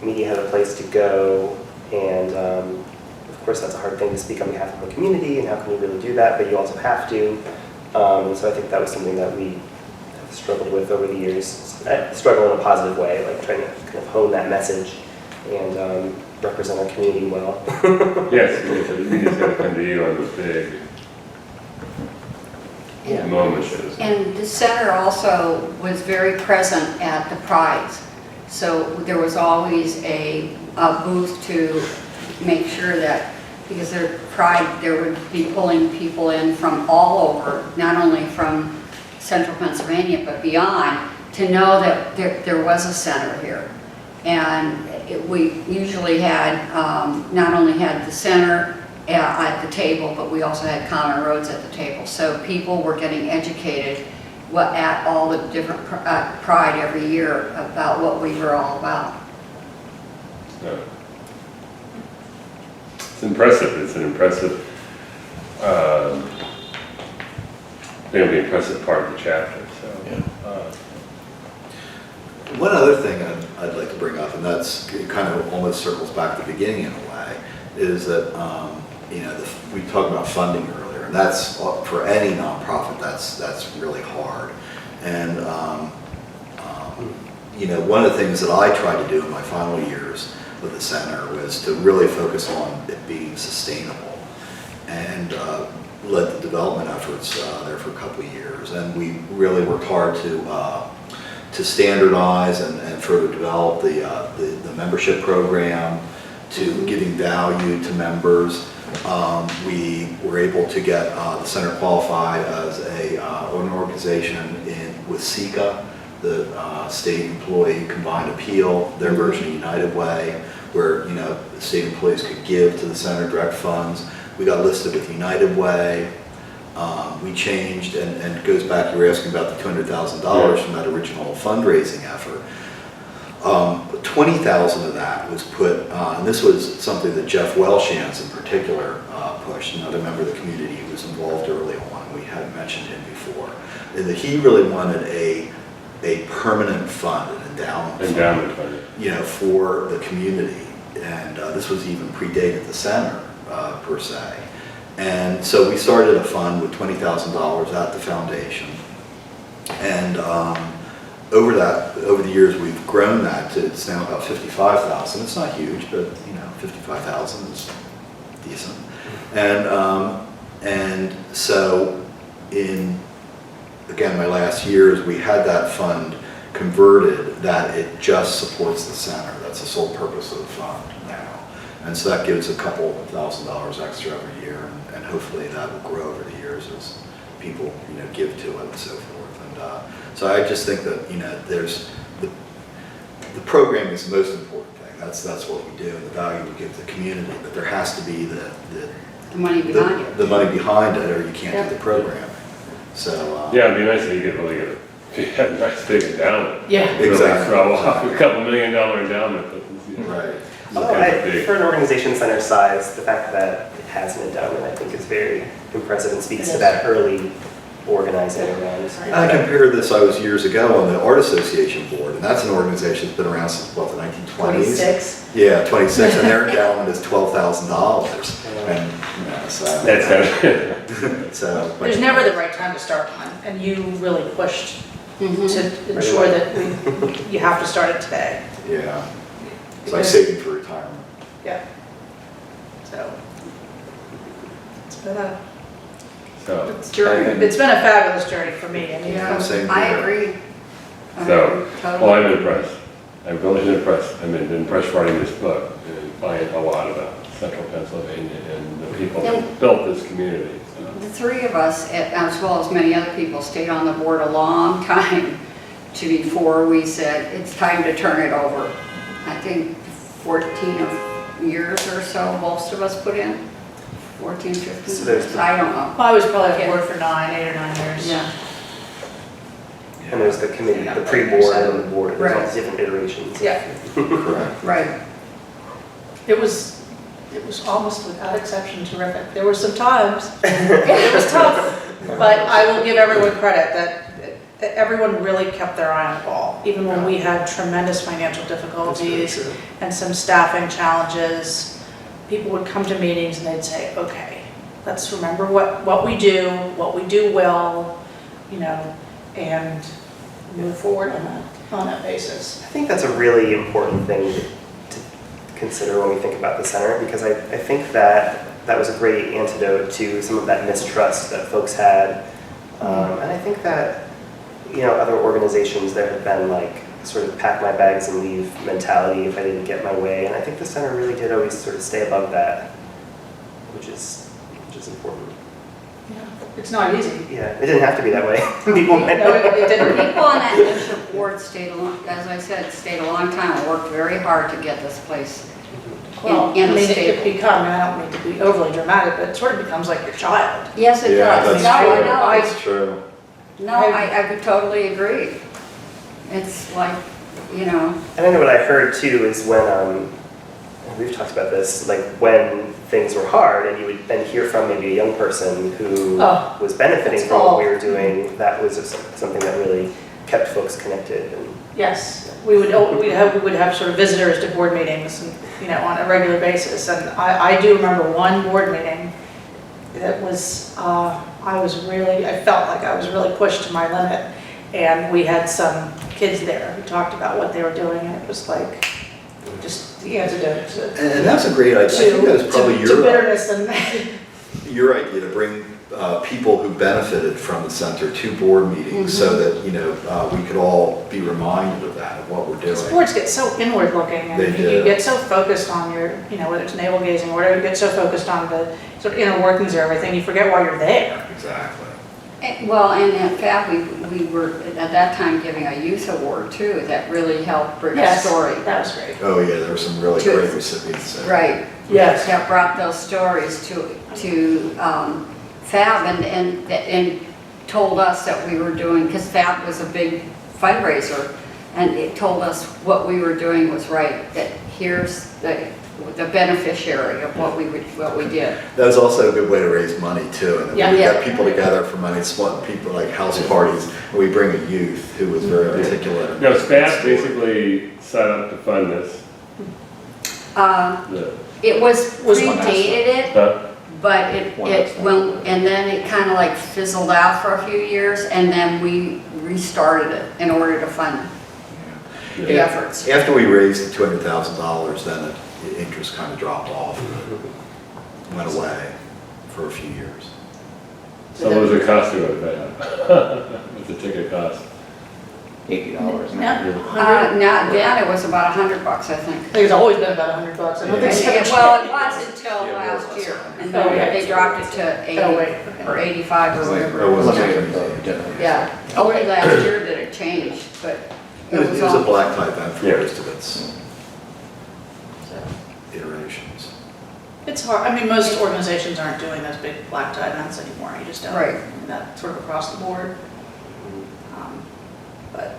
media has a place to go, and of course that's a hard thing to speak on behalf of the community, and how can you really do that, but you also have to. So I think that was something that we have struggled with over the years, struggle in a positive way, like trying to kind of hone that message and represent our community well. Yes, the media's got to come to you on the big moments. And the center also was very present at the prides. So there was always a booth to make sure that, because their pride, there would be pulling people in from all over, not only from central Pennsylvania, but beyond, to know that there was a center here. And we usually had, not only had the center at the table, but we also had Common Roads at the table. So people were getting educated at all the different pride every year about what we were all about. So, it's impressive. It's an impressive, it'll be an impressive part of the chapter. So, One other thing I'd like to bring up, and that's, it kind of almost circles back to the beginning in a way, is that, we talked about funding earlier, and that's, for any nonprofit, that's really hard. And, one of the things that I tried to do in my final years with the center was to really focus on it being sustainable, and led the development efforts there for a couple of years. And we really worked hard to standardize and further develop the membership program, to giving value to members. We were able to get the center qualified as an organization with SECA, the State Employee Combined Appeal, their version of United Way, where state employees could give to the center direct funds. We got listed with United Way. We changed, and it goes back, you were asking about the $200,000 from that original fundraising effort. 20,000 of that was put, and this was something that Jeff Welshans in particular pushed, another member of the community who was involved early on. We had mentioned him before. And that he really wanted a permanent fund, an endowment fund, you know, for the community. And this was even predated the center per se. And so we started a fund with $20,000 at the foundation. And over the years, we've grown that to, it's now about 55,000. It's not huge, but you know, 55,000 is decent. And so in, again, my last years, we had that fund converted that it just supports the center. That's the sole purpose of the fund now. And so that gives a couple $1,000s extra every year, and hopefully that will grow over the years as people, you know, give to it and so forth. And so I just think that, you know, there's the program is the most important thing. That's what we do, the value we give to the community. But there has to be the money behind it. The money behind it, or you can't do the program. So Yeah, it'd be nice if you could really get if you had a nice big endowment. Yeah. Really Exactly. throw off a couple $1 million endowment. But, you know, right. For an organization center size, the fact that it has an endowment, I think, is very impressive and speaks to that early organizing around. I compared this, I was years ago on the Art Association board, and that's an organization that's been around since, what, the 1920s? 26. Yeah, 26, and their endowment is $12,000. And, you know, so. That's So. There's never the right time to start one, and you really pushed Mhm. to ensure that you have to start it today. Yeah. It's like saving for retirement. Yeah. So, it's been a So, journey. It's been a fabulous journey for me. I mean, Yeah, same I here. agree. I So, agree, well, totally. I'm impressed. I'm really impressed. I'm impressed writing this book and finding a lot about central Pennsylvania and the people that built this community. So. The three of us, as well as many other people, stayed on the board a long time before we said, it's time to turn it over. I think 14 years or so most of us put in. 14, 15 So there's years, I don't know. I was probably on board for 8 or 9 years. Yeah. And there's the committee, the pre-board and the board, there's all Right. different iterations. Yeah. Correct. Right. It was almost without exception terrific. There were some times, it was tough, but I will give everyone credit that everyone really kept their eye on the ball, even when we had tremendous financial difficulties and some staffing challenges. People would come to meetings and they'd say, okay, let's remember what we do well, you know, and move forward on that basis. I think that's a really important thing to consider when we think about the center, because I think that was a great antidote to some of that mistrust that folks had. And I think that, you know, other organizations, there have been like sort of pack my bags and leave mentality if I didn't get my way. And I think the center really did always sort of stay above that, which is important. Yeah. It's not easy. Yeah, it didn't have to be that way. People might No, it didn't. People on that initial board stayed a long, as I said, stayed a long time and worked very hard to get this place. Well, in I a mean, state. it could become, and I don't mean to be overly dramatic, but it sort of becomes like your child. Yes, it Yeah, does. that's No, I true. know. That's true. No, I could totally agree. It's like, you know, And I know what I heard too is when, and we've talked about this, like when things were hard and you would then hear from maybe a young person who Oh, was benefiting that's from what we all. were doing, that was something that really kept folks connected. And Yes, we would have sort of visitors to board meetings, and, you know, on a regular basis. And I do remember one board meeting that was, I felt like I was really pushed to my limit. And we had some kids there who talked about what they were doing, and it was like, just the antidote to And that's a great idea. I think that was probably to bitterness and, your idea to bring people who benefited from the center to board meetings so that, you know, we could all be reminded of that, of what we're doing. boards get so inward looking, and They you do. get so focused on your, you know, whether it's navel gazing or whatever, you get so focused on the sort of inner workings of everything, you forget why you're there. Exactly. well, and in fact, we were at that time giving a youth award too, that really helped bring a Yes, story. that was great. Oh, yeah, there were some really To- great recipients there. Right. Yes. That brought those stories to FAB and told us that we were doing, because FAB was a big fundraiser, and it told us what we were doing was right, that here's the beneficiary of what we did. That was also a good way to raise money too, and Yeah. we Yeah. got people together for money, split people like house parties, and we bring a youth who was very articulate. Now, staff basically set up to fund this. The- It was Was one predated it, Huh? but it and then it kind of like fizzled out for a few years, and then we restarted it in order to fund the efforts. After we raised the $200,000, then the interest kind of dropped off, went away for a few years. So what was the cost to go with that? What's the ticket cost? $80 Yeah. now. Now, then it was about $100, I think. I think it's always been about $100. I don't think it's ever Well, it was until Yeah, last it was. year, and Oh, then yeah. they dropped it to 80 Oh, wait, okay. or 85 or It whatever. was Yeah, only last year that it changed, but It was a all- black tie event for Yeah. most of its iterations. It's hard, I mean, most organizations aren't doing those big black tie events anymore, you just don't. Right. That sort of across the board. But,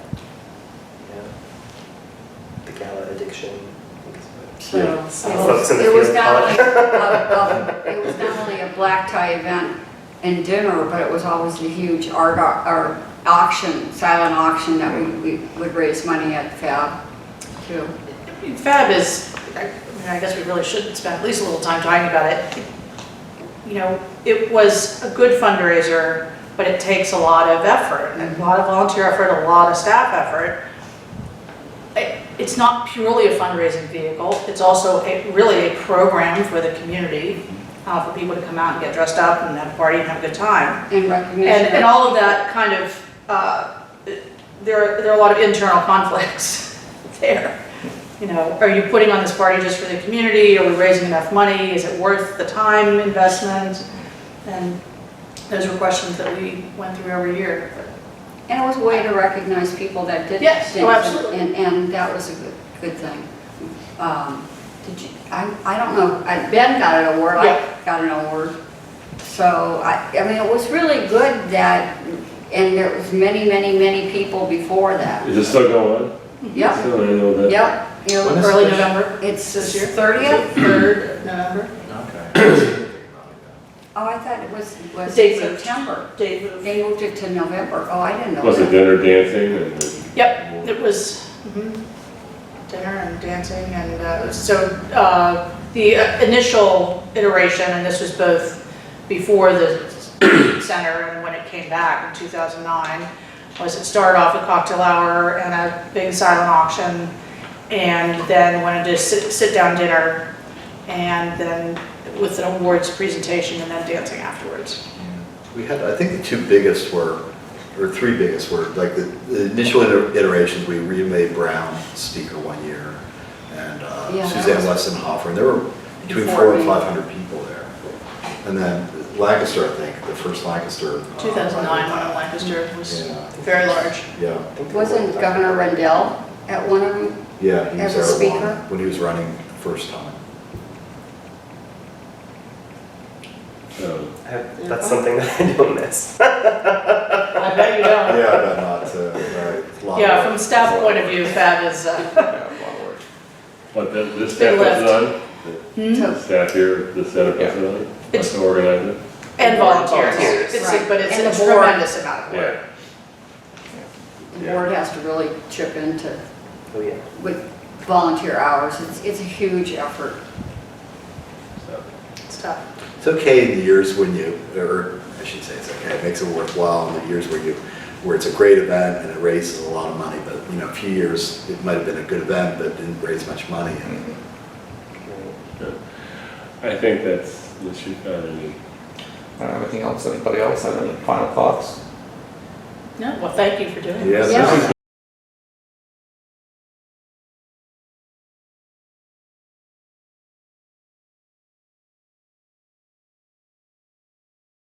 The gala addiction. I think is what- So Yeah. Folks in the it was field not call only, it was not only a black tie event and dinner, but it was always a huge art auction, silent auction that we would raise money at FAB too. Fab is, I guess we really should spend at least a little time talking about it. You know, it was a good fundraiser, but it takes a lot of effort, and a lot of volunteer effort, a lot of staff effort. It's not purely a fundraising vehicle, it's also really a program for the community, for people to come out and get dressed up and have a party and have a good time. In recognition. And all of that kind of, there are a lot of internal conflicts there. You know, are you putting on this party just for the community? Are we raising enough money? Is it worth the time investment? And those were questions that we went through every year. And it was a way to recognize people that did Yes, things. oh, absolutely. And that was a good thing. Did you, I don't know, Ben got an award, Yeah. I got an award. So, I mean, it was really good that, and there was many people before that. Is it still going on? Yep, Still, I know that. yep. You know, When is Early this? November, It's this year? 30th? 3rd of November. Okay. Oh, I thought it was Date moved. September. Date moved. They moved it to November. Oh, I didn't know Was it that. dinner, dancing, and? Yep, it was dinner and dancing, and the initial iteration, and this was both before the center and when it came back in 2009, was it started off a cocktail hour and a big silent auction, and then went into sit-down dinner, and then with an awards presentation and then dancing afterwards. We had, I think the two biggest were, or three biggest were, like the initial iterations, we remade Brown speaker one year, and Yeah, that Suzanne was- Westonhofer, and there were between Before 400 and me. 500 people there. And then Lancaster, I think, the first Lancaster. 2009, when Lancaster was Yeah. very large. Yeah, Wasn't Governor Rendell at one of them? yeah, he was As a there speaker? when he was running the first time. So, That's something that I don't miss. I bet you don't. Yeah, but not, right. a lot Yeah, of- from staff point of view, Fab is, Yeah, a lot of work. what, this Big staff puts it lift. on? So- The staff here, the center puts it on? It's- To organize it? and volunteers. Volunteers. It's, but it's And a the board. tremendous amount of work. Yeah. The board has to really chip into, Oh, yeah. with volunteer hours. It's a huge effort. So, It's tough. It's okay in the years when you, or I should say it's okay, it makes it worthwhile in the years where it's a great event and it raises a lot of money, but you know, a few years, it might have been a good event, but didn't raise much money. And I think that's, this should kind of need. Anything else? Anybody else have any final thoughts? No, well, thank you for doing Yeah, this. this is